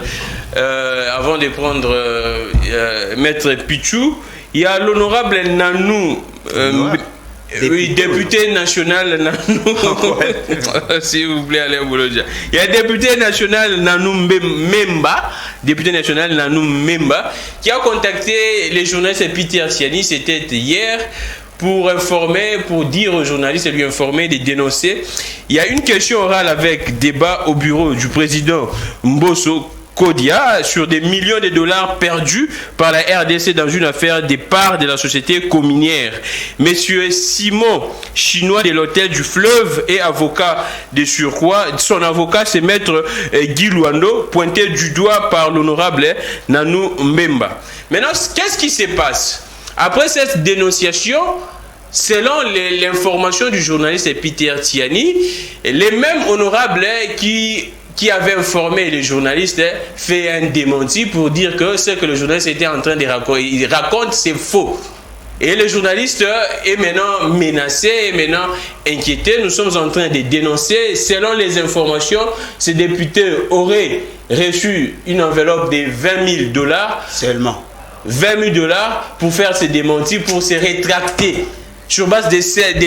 [SPEAKER 1] Maître Pichou. Il y a l'honorable Nanou, député national Nanou, s'il vous plaît, allez Bolodja. Il y a le député national Nanou Memba, qui a contacté les journalistes Peter Siani, c'était hier, pour informer, pour dire aux journalistes et lui informer, de dénoncer. Il y a une question orale avec débat au bureau du président Mbosso Kodia sur des millions de dollars perdus par la RDC dans une affaire des parts de la société communière. Monsieur Simon Chinois de l'hôtel du Fleuve et avocat de surcroît, son avocat c'est maître Guy Luando, pointé du doigt par l'honorable Nanou Mbemba. Maintenant, qu'est-ce qui se passe? Après cette dénonciation, selon l'information du journaliste Peter Tiani, les mêmes honorables qui avait informé les journalistes fait un démenti pour dire que ce que le journaliste était en train de raconter, il raconte, c'est faux. Et le journaliste est maintenant menacé, est maintenant inquiété. Nous sommes en train de dénoncer. Selon les informations, ce député aurait reçu une enveloppe de 20 000 $.
[SPEAKER 2] Seulement.
[SPEAKER 1] 20 000 $ pour faire ce démenti, pour se rétracter. Sur base de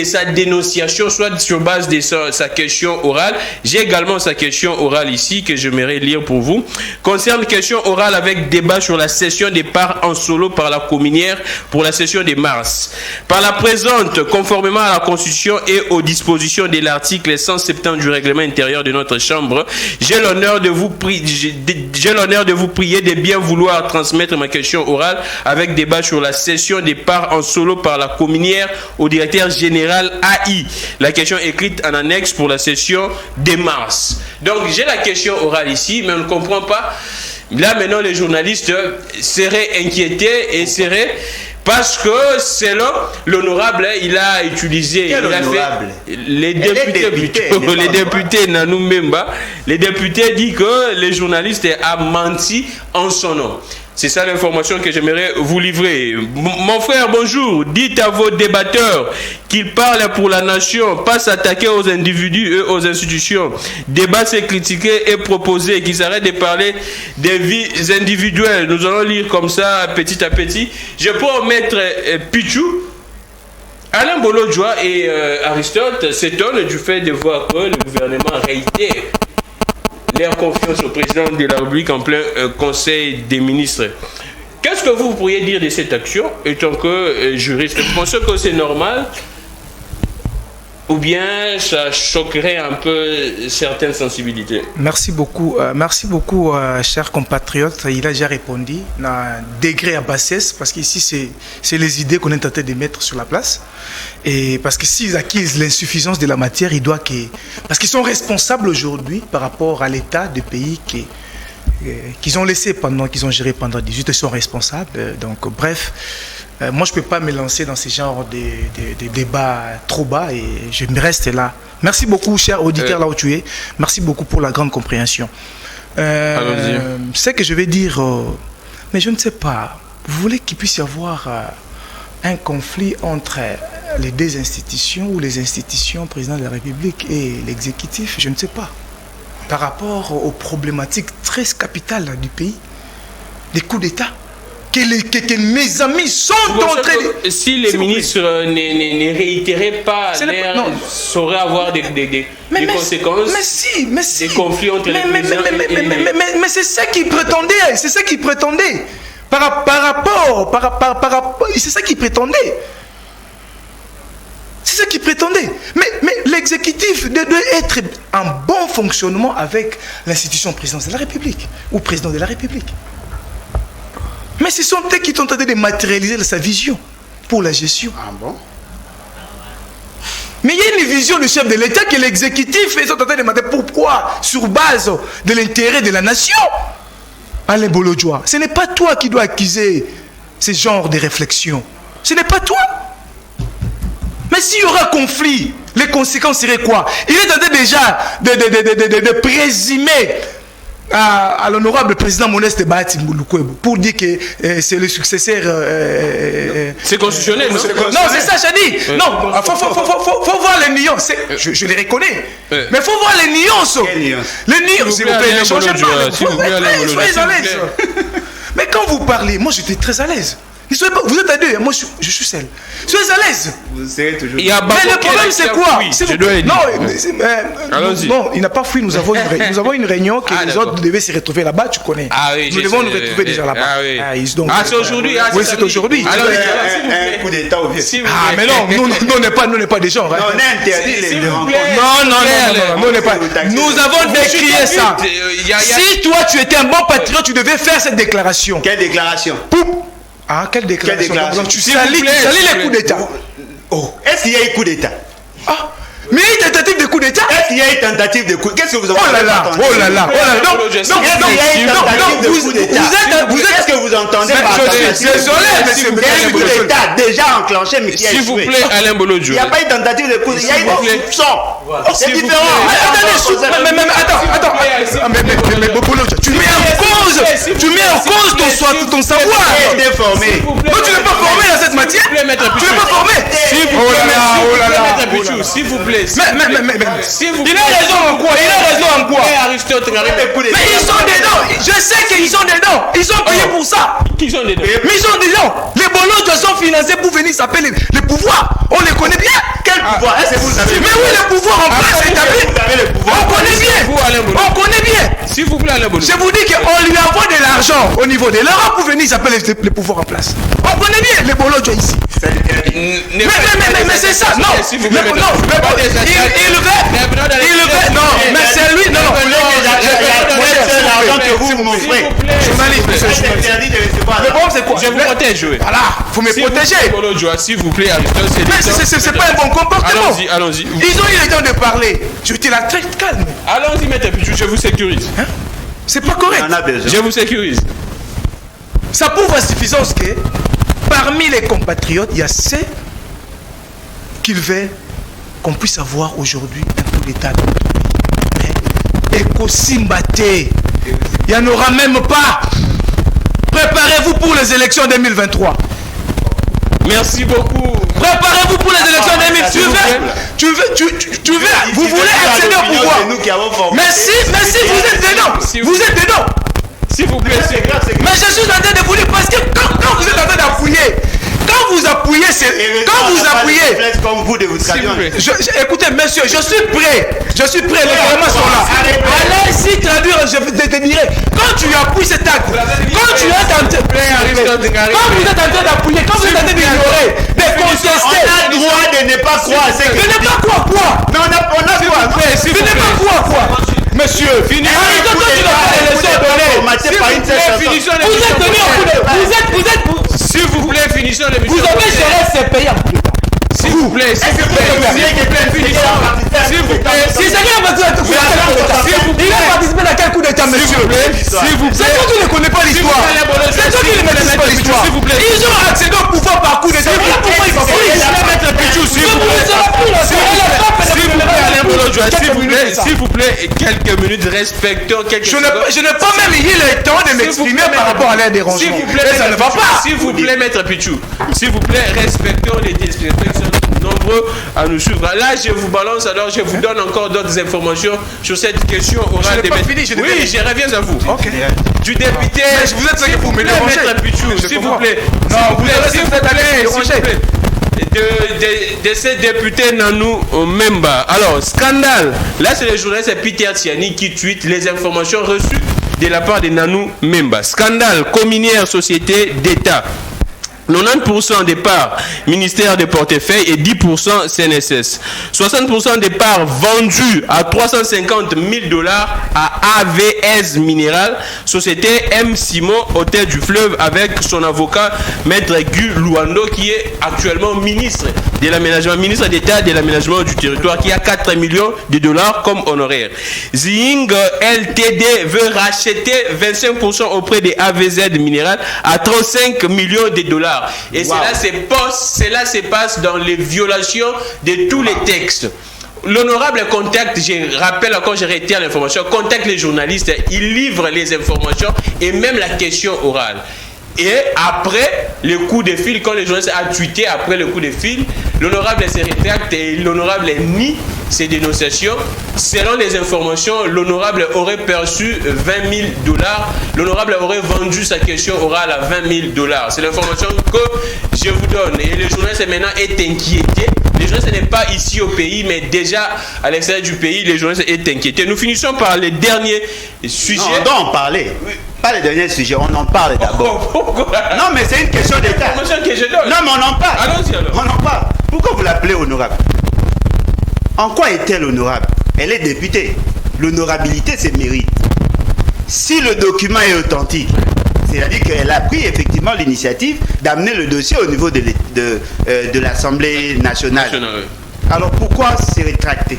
[SPEAKER 1] sa dénonciation, soit sur base de sa question orale. J'ai également sa question orale ici que j'aimerais lire pour vous. Concerne question orale avec débat sur la cession des parts en solo par la communière pour la session de mars. Par la présente, conformément à la Constitution et aux dispositions de l'article 170 du règlement intérieur de notre Chambre, j'ai l'honneur de vous prier de bien vouloir transmettre ma question orale avec débat sur la cession des parts en solo par la communière au directeur général AI. La question écrite en annexe pour la session de mars. Donc j'ai la question orale ici, mais on ne comprend pas. Là maintenant les journalistes seraient inquiétés et seraient... Parce que selon l'honorable, il a utilisé...
[SPEAKER 2] Quel honorable?
[SPEAKER 1] Les députés Nanou Mbemba, les députés disent que les journalistes ont menti en son nom. C'est ça l'information que j'aimerais vous livrer. Mon frère, bonjour. Dites à vos débatteurs qu'ils parlent pour la nation, pas s'attaquer aux individus et aux institutions. Débat, c'est critiquer et proposer, qu'ils arrêtent de parler des vies individuelles. Nous allons lire comme ça, petit à petit. Je peux mettre Pichou. Alain Bolodjoa et Aristote s'étonnent du fait de voir que le gouvernement réitère leur confiance au président de la République en plein conseil des ministres. Qu'est-ce que vous pourriez dire de cette action, étant que juriste? Vous pensez que c'est normal ou bien ça choquerait un peu certaines sensibilités?
[SPEAKER 3] Merci beaucoup, chers compatriotes. Il a déjà répondu à un degré à bassesse, parce qu'ici, c'est les idées qu'on est tenté de mettre sur la place. Et parce que s'ils acquisent l'insuffisance de la matière, ils doivent parce qu'ils sont responsables aujourd'hui par rapport à l'état des pays qu'ils ont laissé qu'ils ont géré pendant 18 ans, ils sont responsables. Donc, bref. Moi, je ne peux pas me lancer dans ce genre de débats trop bas et je me reste là. Merci beaucoup, cher auditeur, là où tu es. Merci beaucoup pour la grande compréhension. Ce que je vais dire, mais je ne sais pas. Vous voulez qu'il puisse y avoir un conflit entre les deux institutions ou les institutions, président de la République et l'exécutif? Je ne sais pas. Par rapport aux problématiques très capitales du pays, des coups d'État. Que mes amis sont en train de...
[SPEAKER 1] Si les ministres ne réitéraient pas, sauraient avoir des conséquences, des conflits entre les présidents.
[SPEAKER 3] Mais c'est ça qu'ils prétendaient, c'est ça qu'ils prétendaient. Par rapport, c'est ça qu'ils prétendaient. C'est ça qu'ils prétendaient. Mais l'exécutif doit être en bon fonctionnement avec l'institution présidence de la République ou président de la République. Mais ce sont eux qui sont en train de matérialiser sa vision pour la gestion.
[SPEAKER 2] Ah bon?
[SPEAKER 3] Mais il y a une vision du chef de l'État que l'exécutif est en train de matérialiser. Pourquoi? Sur base de l'intérêt de la nation. Alain Bolodjoa, ce n'est pas toi qui dois accuser ce genre de réflexion. Ce n'est pas toi. Mais s'il y aura conflit, les conséquences seraient quoi? Il est en train déjà de présumer à l'honorable président Moneste Bahati Mbulukwebo pour dire que c'est le successeur.
[SPEAKER 1] C'est constitutionnel, non?
[SPEAKER 3] Non, c'est ça, j'ai dit. Non, il faut voir les nuances. Je les reconnais. Mais il faut voir les nuances. Les nuances, s'il vous plaît, ne changez pas. Soyez à l'aise. Mais quand vous parlez, moi j'étais très à l'aise. Vous êtes à deux, moi je suis seul. Soyez à l'aise.
[SPEAKER 2] Vous serez toujours.
[SPEAKER 3] Mais le problème c'est quoi? Non, il n'a pas fui. Nous avons une réunion que les autres devaient se retrouver là-bas. Tu connais. Nous devons nous retrouver déjà là-bas.
[SPEAKER 1] C'est aujourd'hui.
[SPEAKER 3] Oui, c'est aujourd'hui.
[SPEAKER 2] Un coup d'état au vieux.
[SPEAKER 3] Ah mais non, nous n'est pas des gens.
[SPEAKER 2] On a interdit les rencontres.
[SPEAKER 3] Non. Nous avons décrié ça. Si toi tu étais un bon patriote, tu devais faire cette déclaration.
[SPEAKER 2] Quelle déclaration?
[SPEAKER 3] Ah, quelle déclaration? Tu
[SPEAKER 1] salis
[SPEAKER 3] les coups d'État.
[SPEAKER 2] Oh, est-ce qu'il y a eu coup d'État?
[SPEAKER 3] Ah, mais il y a une tentative de coup d'État.
[SPEAKER 2] Est-ce qu'il y a eu tentative de coup? Qu'est-ce que vous avez
[SPEAKER 3] Oh là là. Non,
[SPEAKER 2] Est-ce que vous entendez par
[SPEAKER 3] désolé, monsieur.
[SPEAKER 2] Il y a eu un coup d'État déjà enclenché, mais qui a échoué.
[SPEAKER 1] S'il vous plaît, Alain Bolodjo.
[SPEAKER 2] Il n'y a pas eu tentative de coup d'État. Il y a eu des soupçons. C'est différent.
[SPEAKER 3] Attends. Mais Bolodjo, tu mets en cause ton savoir.
[SPEAKER 2] Déformé.
[SPEAKER 3] Non, tu n'es pas formé dans cette matière. Tu n'es pas formé.
[SPEAKER 1] Oh là là. S'il vous plaît.
[SPEAKER 3] Il a raison en quoi? Mais ils sont dedans. Je sais qu'ils sont dedans. Ils sont payés pour ça.
[SPEAKER 1] Qui sont dedans?
[SPEAKER 3] Mais ils sont dedans. Les Bolodjo sont financés pour venir s'appeler les pouvoirs. On les connaît bien.
[SPEAKER 2] Quel pouvoir? Est-ce que vous avez?
[SPEAKER 3] Mais oui, le pouvoir en place est établi. On connaît bien.
[SPEAKER 1] S'il vous plaît, Alain Bolodjo.
[SPEAKER 3] Je vous dis qu'on lui envoie de l'argent au niveau de l'Europe pour venir s'appeler les pouvoirs en place. On connaît bien les Bolodjo ici. Mais c'est ça. Non. Il veut. Non. Mais c'est lui. Non.
[SPEAKER 2] C'est l'argent que vous m'offrez.
[SPEAKER 3] Journaliste.
[SPEAKER 2] C'est interdit de recevoir.
[SPEAKER 3] Le bon c'est quoi?
[SPEAKER 1] Je vous protège.
[SPEAKER 3] Voilà. Faut me protéger.
[SPEAKER 1] S'il vous plaît, Aristote.
[SPEAKER 3] Mais c'est pas un bon comportement.
[SPEAKER 1] Allons-y.
[SPEAKER 3] Ils ont eu le temps de parler. Je suis là très calme.
[SPEAKER 1] Allons-y, Maître Pichou, je vous sécurise.
[SPEAKER 3] C'est pas correct.
[SPEAKER 2] On a besoin.
[SPEAKER 1] Je vous sécurise.
[SPEAKER 3] Ça prouve à suffisance que parmi les compatriotes, il y a ceux qui veulent qu'on puisse avoir aujourd'hui un coup d'État dans notre pays. Mais Ekosimbate, il n'y en aura même pas. Préparez-vous pour les élections 2023.
[SPEAKER 1] Merci beaucoup.
[SPEAKER 3] Préparez-vous pour les élections 2023. Vous voulez accéder au pouvoir. Mais si vous êtes dedans.
[SPEAKER 1] S'il vous plaît,
[SPEAKER 3] mais je suis en train de vous dire parce que quand vous êtes en train d'appuyer, quand vous appuyez,
[SPEAKER 2] comme vous de votre avion.
[SPEAKER 3] Écoutez, monsieur, je suis prêt, les éléments sont là. Allez, si traduire, je te dirai. Quand tu appuies cet acte, quand vous êtes en train d'appuyer, quand vous êtes en train d'ignorer, de contester,
[SPEAKER 2] on a le droit de ne pas croire à ce que.
[SPEAKER 3] De ne pas croire quoi?
[SPEAKER 2] Non, on a quoi?
[SPEAKER 3] De ne pas croire quoi? Monsieur, finissez.
[SPEAKER 1] S'il vous plaît, finissons l'émission.
[SPEAKER 3] Vous avez géré ces pays.
[SPEAKER 1] S'il vous plaît, s'il vous plaît, s'il vous plaît.
[SPEAKER 3] Si c'est rien, il a participé dans quel coup d'État, monsieur?
[SPEAKER 1] S'il vous plaît.
[SPEAKER 3] C'est toi qui ne connais pas l'histoire. C'est toi qui ne maîtrise pas l'histoire. Ils ont accédé au pouvoir par coup d'État. Pourquoi ils vont pas?
[SPEAKER 1] S'il vous plaît, quelques minutes, respectons quelques
[SPEAKER 3] Je n'ai pas même eu le temps de m'exprimer par rapport à l'air dérangement.
[SPEAKER 1] S'il vous plaît,
[SPEAKER 3] ça ne va pas.
[SPEAKER 1] S'il vous plaît, Maître Pichou, s'il vous plaît, respectons les téléspectateurs qui sont nombreux à nous suivre. Là, je vous balance, alors je vous donne encore d'autres informations sur cette question orale. Oui, je reviens à vous.
[SPEAKER 3] Ok.
[SPEAKER 1] Du député.
[SPEAKER 3] Vous êtes ce que vous me dérangez.
[SPEAKER 1] Maître Pichou, s'il vous plaît.
[SPEAKER 3] Non, vous êtes
[SPEAKER 1] de ces députés Nanou Memba. Alors, scandale. Là, c'est le journaliste Peter Tiani qui tweet les informations reçues de la part de Nanou Memba. Scandale, communière société d'État. 90% des parts ministère des portefeuilles et 10% CNSS. 60% des parts vendues à $350,000 à AVS Minéral, société M. Simon, hôtel du fleuve, avec son avocat Maître Guy Luando, qui est actuellement ministre de l'aménagement, ministre d'État de l'aménagement du territoire, qui a $4 millions comme honoraire. Zing LTD veut racheter 25% auprès des AVZ Minéral à $35 millions. Et wow. Cela se passe dans les violations de tous les textes. L'honorable contacte, je rappelle encore, je réitère l'information, contacte les journalistes, il livre les informations et même la question orale. Et après le coup de fil, quand les journalistes ont tweeté après le coup de fil, l'honorable se rétracte et l'honorable nie ces dénonciations. Selon les informations, l'honorable aurait perçu 20 000 $. L'honorable aurait vendu sa question orale à 20 000 $. C'est l'information que je vous donne. Et le journaliste maintenant est inquiété. Le journaliste n'est pas ici au pays, mais déjà à l'extérieur du pays, le journaliste est inquiété. Nous finissons par les derniers sujets.
[SPEAKER 2] Non, on doit en parler. Pas les derniers sujets, on en parle d'abord. Non, mais c'est une question d'État.
[SPEAKER 1] Que je donne.
[SPEAKER 2] Non, mais on en parle.
[SPEAKER 1] Allons-y alors.
[SPEAKER 2] On en parle. Pourquoi vous l'appelez honorable? En quoi est-elle honorable? Elle est députée. L'honorabilité, c'est mérite. Si le document est authentique, c'est-à-dire qu'elle a pris effectivement l'initiative d'amener le dossier au niveau de l'Assemblée nationale. Alors pourquoi se rétracter?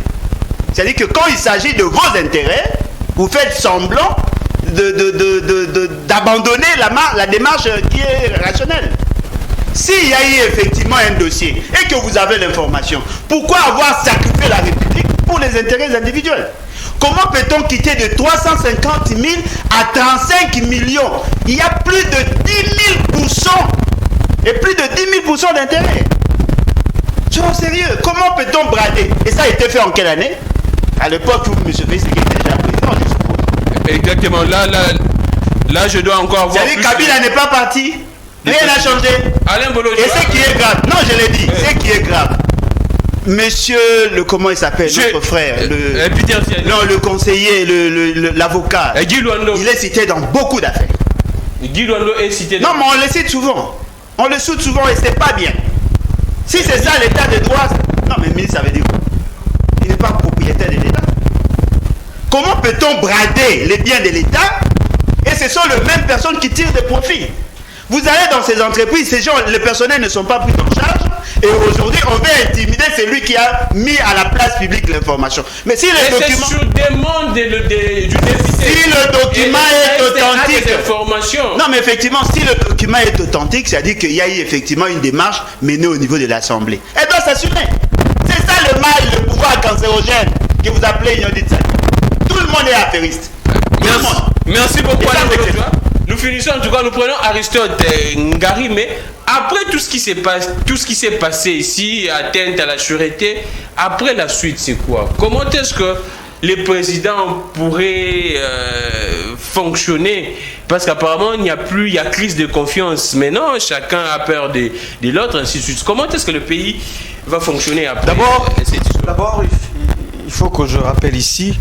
[SPEAKER 2] C'est-à-dire que quand il s'agit de vos intérêts, vous faites semblant d'abandonner la démarche qui est rationnelle. S'il y a eu effectivement un dossier et que vous avez l'information, pourquoi avoir sacrifié la République pour les intérêts individuels? Comment peut-on quitter de 350 000 à 35 millions? Il y a plus de 10 000% et plus de 10 000% d'intérêt. Soyons sérieux, comment peut-on brader? Et ça a été fait en quelle année? À l'époque où M. Félix était déjà président, je suppose.
[SPEAKER 1] Exactement, là je dois encore voir.
[SPEAKER 2] C'est-à-dire que Kabila n'est pas parti. Rien n'a changé.
[SPEAKER 1] Alain Bolo,
[SPEAKER 2] et ce qui est grave, non je l'ai dit, ce qui est grave, monsieur, comment il s'appelle, notre frère, le conseiller, l'avocat, il est cité dans beaucoup d'affaires.
[SPEAKER 1] Guy Luando est cité dans...
[SPEAKER 2] Non, mais on le cite souvent. On le cite souvent et c'est pas bien. Si c'est ça l'état de droit, non mais ministre, ça veut dire quoi? Il n'est pas propriétaire de l'État. Comment peut-on brader les biens de l'État et ce sont les mêmes personnes qui tirent des profits? Vous allez dans ces entreprises, ces gens, le personnel ne sont pas pris en charge et aujourd'hui on veut intimider celui qui a mis à la place publique l'information. Mais si le document...
[SPEAKER 1] C'est sur demande du député.
[SPEAKER 2] Si le document est authentique... Non mais effectivement, si le document est authentique, c'est-à-dire qu'il y a eu effectivement une démarche menée au niveau de l'Assemblée. Elle doit s'assumer. C'est ça le mal, le pouvoir cancérogène que vous appelez Union d'État. Tout le monde est affairiste.
[SPEAKER 1] Merci beaucoup Alain Bolo. Nous finissons, en tout cas, nous prenons Aristote Ngari, mais après tout ce qui s'est passé ici, atteinte à la sûreté, après la suite, c'est quoi? Comment est-ce que les présidents pourraient fonctionner? Parce qu'apparemment, il y a crise de confiance. Mais non, chacun a peur de l'autre, ainsi de suite. Comment est-ce que le pays va fonctionner après?
[SPEAKER 4] D'abord, il faut que je rappelle ici,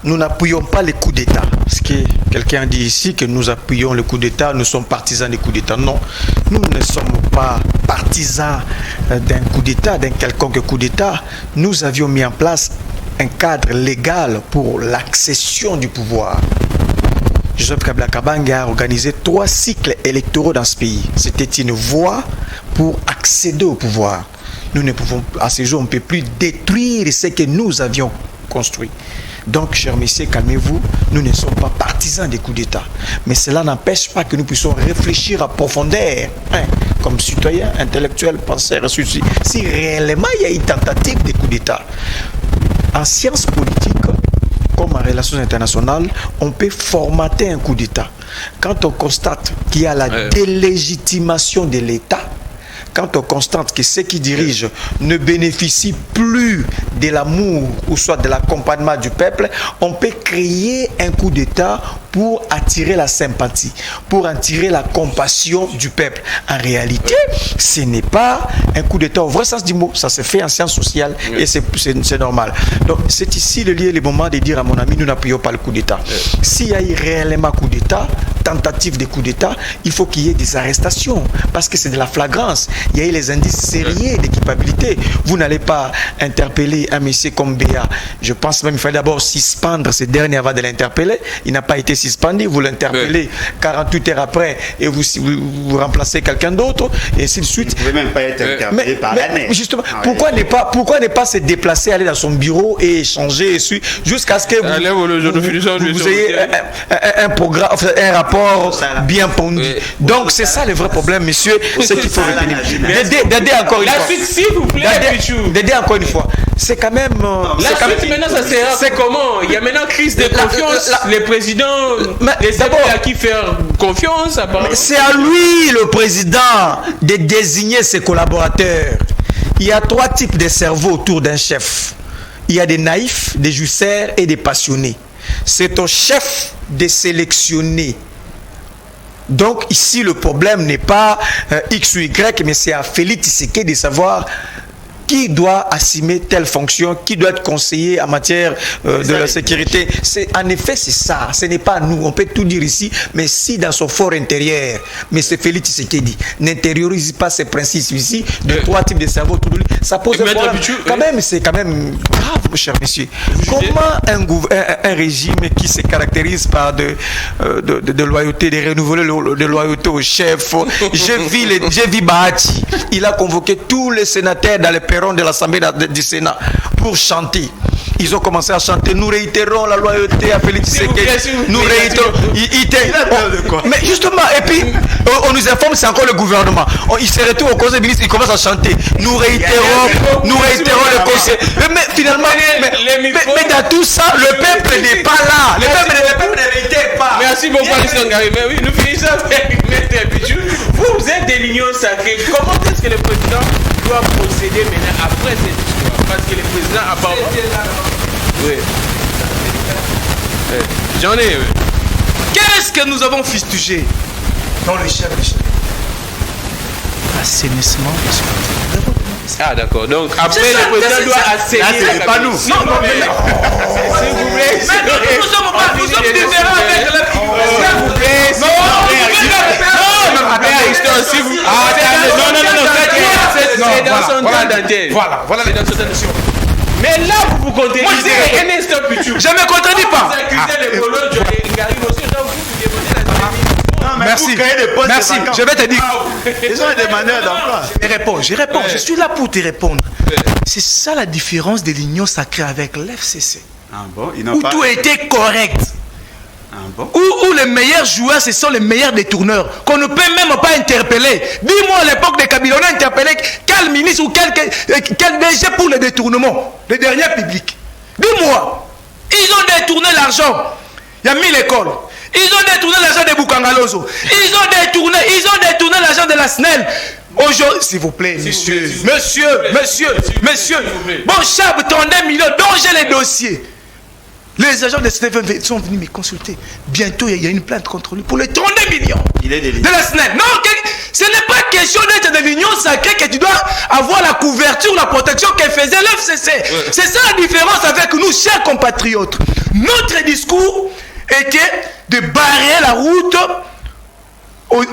[SPEAKER 4] nous n'appuyons pas les coups d'État. Parce que quelqu'un dit ici que nous appuyons le coup d'État, nous sommes partisans des coups d'État. Non, nous ne sommes pas partisans d'un coup d'État, d'un quelconque coup d'État. Nous avions mis en place un cadre légal pour l'accession du pouvoir. Joseph Kabila Kabange a organisé 3 cycles électoraux dans ce pays. C'était une voie pour accéder au pouvoir. Nous ne pouvons, à ce jour, on ne peut plus détruire ce que nous avions construit. Donc, chers messieurs, calmez-vous, nous ne sommes pas partisans des coups d'État. Mais cela n'empêche pas que nous puissions réfléchir à profondeur, comme citoyens, intellectuels, penseurs, si réellement il y a une tentative de coup d'État. En sciences politiques, comme en relations internationales, on peut formater un coup d'État. Quand on constate qu'il y a la délégitimation de l'État, quand on constate que ceux qui dirigent ne bénéficient plus de l'amour ou soit de l'accompagnement du peuple, on peut créer un coup d'État pour attirer la sympathie, pour attirer la compassion du peuple. En réalité, ce n'est pas un coup d'État au vrai sens du mot, ça se fait en sciences sociales et c'est normal. Donc c'est ici le lieu, le moment de dire à mon ami, nous n'appuyons pas le coup d'État. S'il y a eu réellement coup d'État, tentative de coup d'État, il faut qu'il y ait des arrestations, parce que c'est de la flagrance. Il y a eu les indices sérieux d'équipabilité. Vous n'allez pas interpeller un monsieur comme Béa. Je pense même qu'il fallait d'abord suspendre ce dernier avant de l'interpeller. Il n'a pas été suspendu. Vous l'interpellez 48 heures après et vous remplacez quelqu'un d'autre, et ainsi de suite.
[SPEAKER 2] Vous ne pouvez même pas être interpellé par l'année.
[SPEAKER 4] Justement, pourquoi ne pas se déplacer, aller dans son bureau et échanger jusqu'à ce que vous ayez un programme, un rapport bien pondu. Donc c'est ça le vrai problème, monsieur. C'est qu'il faut retenir. D'aider encore une fois.
[SPEAKER 1] La suite, s'il vous plaît,
[SPEAKER 4] d'aider encore une fois. C'est quand même.
[SPEAKER 1] La suite, maintenant, ça sert comment? Il y a maintenant crise de confiance. Les présidents, les à qui faire confiance.
[SPEAKER 4] C'est à lui, le président, de désigner ses collaborateurs. Il y a 3 types de cerveaux autour d'un chef. Il y a des naïfs, des jusseurs et des passionnés. C'est au chef de sélectionner. Donc ici, le problème n'est pas X ou Y, mais c'est à Félix Tshisekedi de savoir qui doit assumer telle fonction, qui doit être conseiller en matière de la sécurité. En effet, c'est ça. Ce n'est pas nous. On peut tout dire ici, mais si dans son fort intérieur, mais c'est Félix Tshisekedi, n'intériorise pas ces principes ici, de 3 types de cerveaux, ça pose un problème. Quand même, c'est quand même grave, mon cher monsieur. Comment un régime qui se caractérise par de loyauté, de renouveler de loyauté au chef, j'ai vu Bahati, il a convoqué tous les sénateurs dans les de l'Assemblée du Sénat pour chanter. Ils ont commencé à chanter. Nous réitérons la loyauté à Félix Tshisekedi. Nous réitérons. Mais justement, et puis on nous informe, c'est encore le gouvernement. Il se retrouve au conseil des ministres, il commence à chanter. Nous réitérons le conseil. Mais finalement, mais dans tout ça, le peuple n'est pas là. Le peuple ne réitère pas.
[SPEAKER 1] Merci beaucoup, Alexandre Gary. Mais oui, nous finissons avec M. Pichou. Vous êtes des lignons sacrés. Comment est-ce que le président doit procéder maintenant après cette histoire? Parce que le président apparemment... Oui. J'en ai...
[SPEAKER 3] Qu'est-ce que nous avons fustigé dans le chef de chef? Assainissement des sportifs.
[SPEAKER 1] Ah d'accord, donc après le président doit assainir.
[SPEAKER 2] C'est pas nous.
[SPEAKER 3] Non, s'il vous plaît. Mais nous sommes différents avec la
[SPEAKER 1] s'il vous plaît. Non, c'est dans son temps d'antenne.
[SPEAKER 3] Voilà les dans son temps.
[SPEAKER 1] Mais là, vous contredisez. Un instant, Pichou.
[SPEAKER 3] Je ne me contredis pas.
[SPEAKER 1] Vous accusez les colons, Ngari aussi, donc vous demandez la
[SPEAKER 3] merci. Merci. Je vais te dire.
[SPEAKER 2] Ils ont des demandeurs d'emploi.
[SPEAKER 3] Je réponds. Je suis là pour te répondre. C'est ça la différence de l'union sacrée avec l'FCC.
[SPEAKER 2] Ah bon,
[SPEAKER 3] où tout était correct.
[SPEAKER 2] Ah bon?
[SPEAKER 3] Où les meilleurs joueurs, ce sont les meilleurs détourneurs, qu'on ne peut même pas interpeller. Dis-moi à l'époque de Kabila, on a interpellé quel ministre ou quel DG pour le détournement, le dernier public. Dis-moi, ils ont détourné l'argent. Il y a 1000 écoles. Ils ont détourné l'argent de Bukangalozo. Ils ont détourné l'argent de la SNEL. Aujourd'hui, s'il vous plaît, monsieur. Bon, Chab, 32 millions, dont j'ai les dossiers. Les agents de SNEL sont venus me consulter. Bientôt, il y a une plainte contre lui pour les 32 millions de la SNEL. Non, ce n'est pas question d'être de l'union sacrée que tu dois avoir la couverture, la protection que faisait l'FCC. Ouais. C'est ça la différence avec nous, chers compatriotes. Notre discours était de barrer la route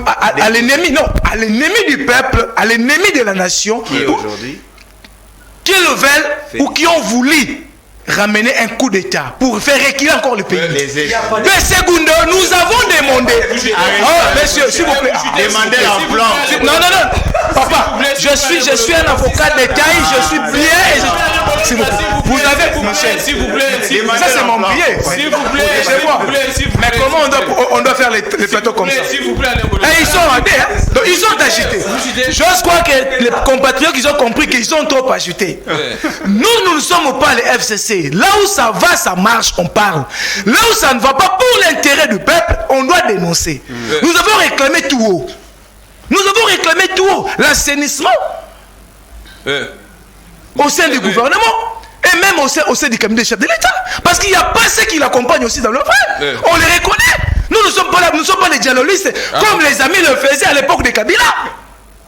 [SPEAKER 3] à l'ennemi, non, à l'ennemi du peuple, à l'ennemi de la nation, qui le veulent ou qui ont voulu ramener un coup d'État pour faire reculer encore le pays. Mais secondo, nous avons demandé. Monsieur, s'il vous plaît.
[SPEAKER 2] Demandez un plan.
[SPEAKER 3] Non. Papa, je suis un avocat de taille, je suis bien. S'il vous plaît. Vous avez.
[SPEAKER 1] Michel, s'il vous plaît.
[SPEAKER 3] Ça, c'est mon billet.
[SPEAKER 1] S'il vous plaît.
[SPEAKER 3] Mais comment on doit faire les plateaux comme ça?
[SPEAKER 1] S'il vous plaît.
[SPEAKER 3] Ils sont donc ils sont agités. Je crois que les compatriotes, ils ont compris qu'ils sont trop agités. Nous ne sommes pas les FCC. Là où ça va, ça marche, on parle. Là où ça ne va pas, pour l'intérêt du peuple, on doit dénoncer. Nous avons réclamé tout haut. L'assainissement au sein du gouvernement et même au sein du cabinet des chefs de l'État. Parce qu'il n'y a pas ceux qui l'accompagnent aussi dans le vrai. On les reconnaît. Nous ne sommes pas là, nous ne sommes pas les dialoguistes comme les amis le faisaient à l'époque de Kabila.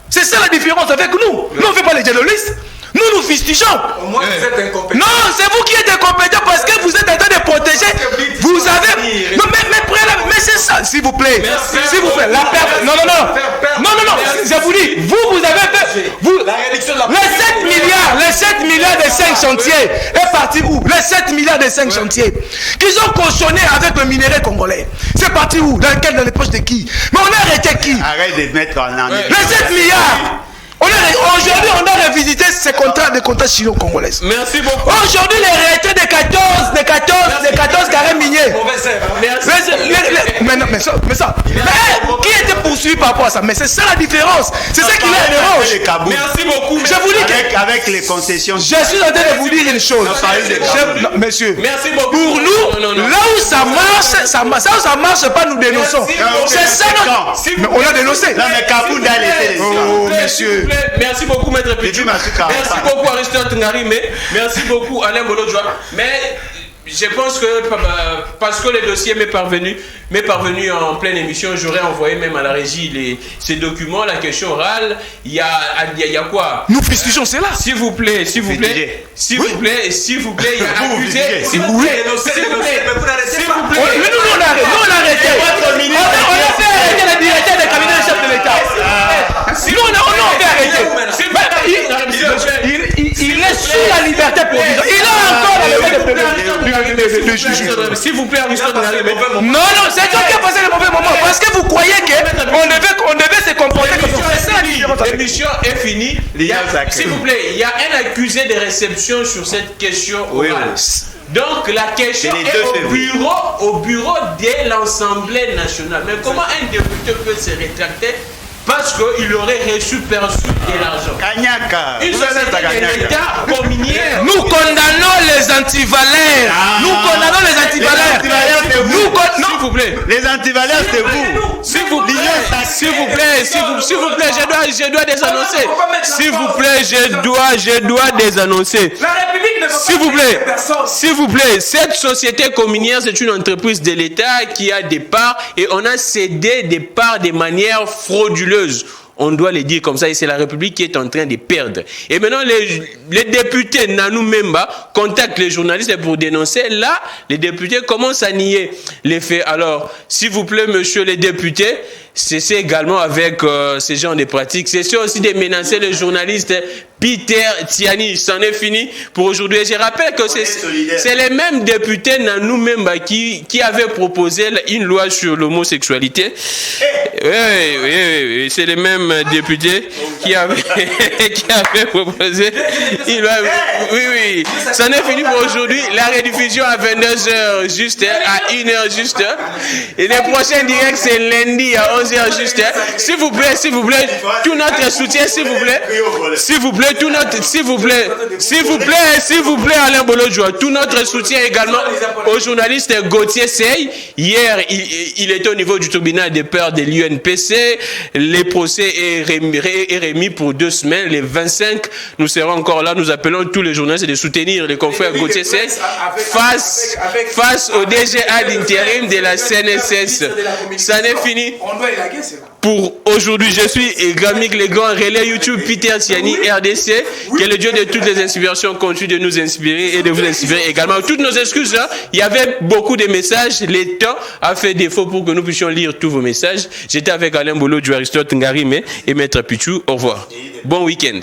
[SPEAKER 3] C'est ça la différence avec nous. Nous, on ne fait pas les dialoguistes. Nous fustigeons.
[SPEAKER 4] Au moins, vous êtes incompétent.
[SPEAKER 3] Non, c'est vous qui êtes incompétent parce que vous êtes en train de protéger. Vous avez. Non, mais c'est ça, s'il vous plaît. S'il vous plaît. La perte. Non. Je vous dis, vous avez fait. La réduction de la les 7 milliards de 5 chantiers est parti où? Les 7 milliards de 5 chantiers qu'ils ont cautionné avec le minerai congolais. C'est parti où? Dans les poches de qui? Mais on a arrêté qui?
[SPEAKER 2] Arrête de mettre en langue.
[SPEAKER 3] Les 7 milliards. Aujourd'hui, on a revisité ces contrats de contrats chino-congolais.
[SPEAKER 1] Merci beaucoup.
[SPEAKER 3] Aujourd'hui, les retraités de 14 carrés miniers. Mais qui était poursuivi par rapport à ça? Mais c'est ça la différence. C'est ça qui les dérange.
[SPEAKER 1] Merci beaucoup.
[SPEAKER 3] Je vous dis
[SPEAKER 2] avec les concessions.
[SPEAKER 3] Je suis en train de vous dire une chose. Monsieur,
[SPEAKER 1] merci beaucoup.
[SPEAKER 3] Pour nous, là où ça marche pas, nous dénonçons. C'est ça. Mais on a dénoncé.
[SPEAKER 2] Non, mais Kaboul a laissé les
[SPEAKER 3] monsieur.
[SPEAKER 1] Merci beaucoup, Maître Pichu. Merci beaucoup, Aristote Ngari. Merci beaucoup, Alain Bolodjoa. Mais je pense que parce que le dossier m'est parvenu en pleine émission, j'aurais envoyé même à la régie ces documents, la question orale. Il y a quoi?
[SPEAKER 3] Nous fustigons cela.
[SPEAKER 1] S'il vous plaît, il y a accusé. S'il vous plaît. Mais nous, on a arrêté. On a fait arrêter le directeur des cabinets de chef de l'État. Sinon, on a fait arrêter. Il est sous la liberté provisoire. Il a encore la liberté provisoire. S'il vous plaît, Aristote.
[SPEAKER 3] Non, c'est toi qui as passé le mauvais moment. Parce que vous croyez qu'on devait se comporter comme ça.
[SPEAKER 1] L'émission est finie. S'il vous plaît, il y a un accusé de réception sur cette question orale. Donc la question est au bureau de l'Assemblée nationale. Mais comment un député peut se rétracter parce qu'il aurait perçu de l'argent? Une société de l'État communière.
[SPEAKER 3] Nous condamnons les antivaleurs.
[SPEAKER 1] S'il vous plaît.
[SPEAKER 2] Les antivaleurs, c'est vous.
[SPEAKER 1] S'il vous plaît, je dois désannoncer. Je dois désannoncer. S'il vous plaît, cette société communière, c'est une entreprise de l'État qui a des parts et on a cédé des parts de manière frauduleuse. On doit le dire comme ça, et c'est la République qui est en train de perdre. Et maintenant, les députés Nanou Memba contactent les journalistes pour dénoncer. Là, les députés commencent à nier les faits. Alors, s'il vous plaît, monsieur les députés, cessez également avec ces genres de pratiques. Cessez aussi de menacer les journalistes. Peter Tiani, c'en est fini pour aujourd'hui. Et je rappelle que c'est les mêmes députés Nanou Memba qui avaient proposé une loi sur l'homosexualité. Oui, c'est les mêmes députés qui avaient proposé une loi. Oui, c'en est fini pour aujourd'hui. La rediffusion à 22h juste, à 1h juste. Et les prochains directs, c'est lundi à 11h juste. S'il vous plaît, tout notre soutien, s'il vous plaît, Alain Bolodjoa, tout notre soutien également au journaliste Gauthier Sey. Hier, il était au niveau du tribunal des pairs de l'UNPC. Les procès est remis pour 2 semaines. Les 25, nous serons encore là. Nous appelons tous les journalistes de soutenir les confrères Gauthier Sey face au DGA d'intérim de la CNSS. Ça n'est fini. Pour aujourd'hui, je suis Gamik Legrand, relais YouTube Peter Siani, RDC. Que le Dieu de toutes les inspirations continue de nous inspirer et de vous inspirer également. Toutes nos excuses, il y avait beaucoup de messages. Le temps a fait défaut pour que nous puissions lire tous vos messages. J'étais avec Alain Bolodjoa, Aristote Ngari et Maître Pichu. Au revoir. Bon week-end.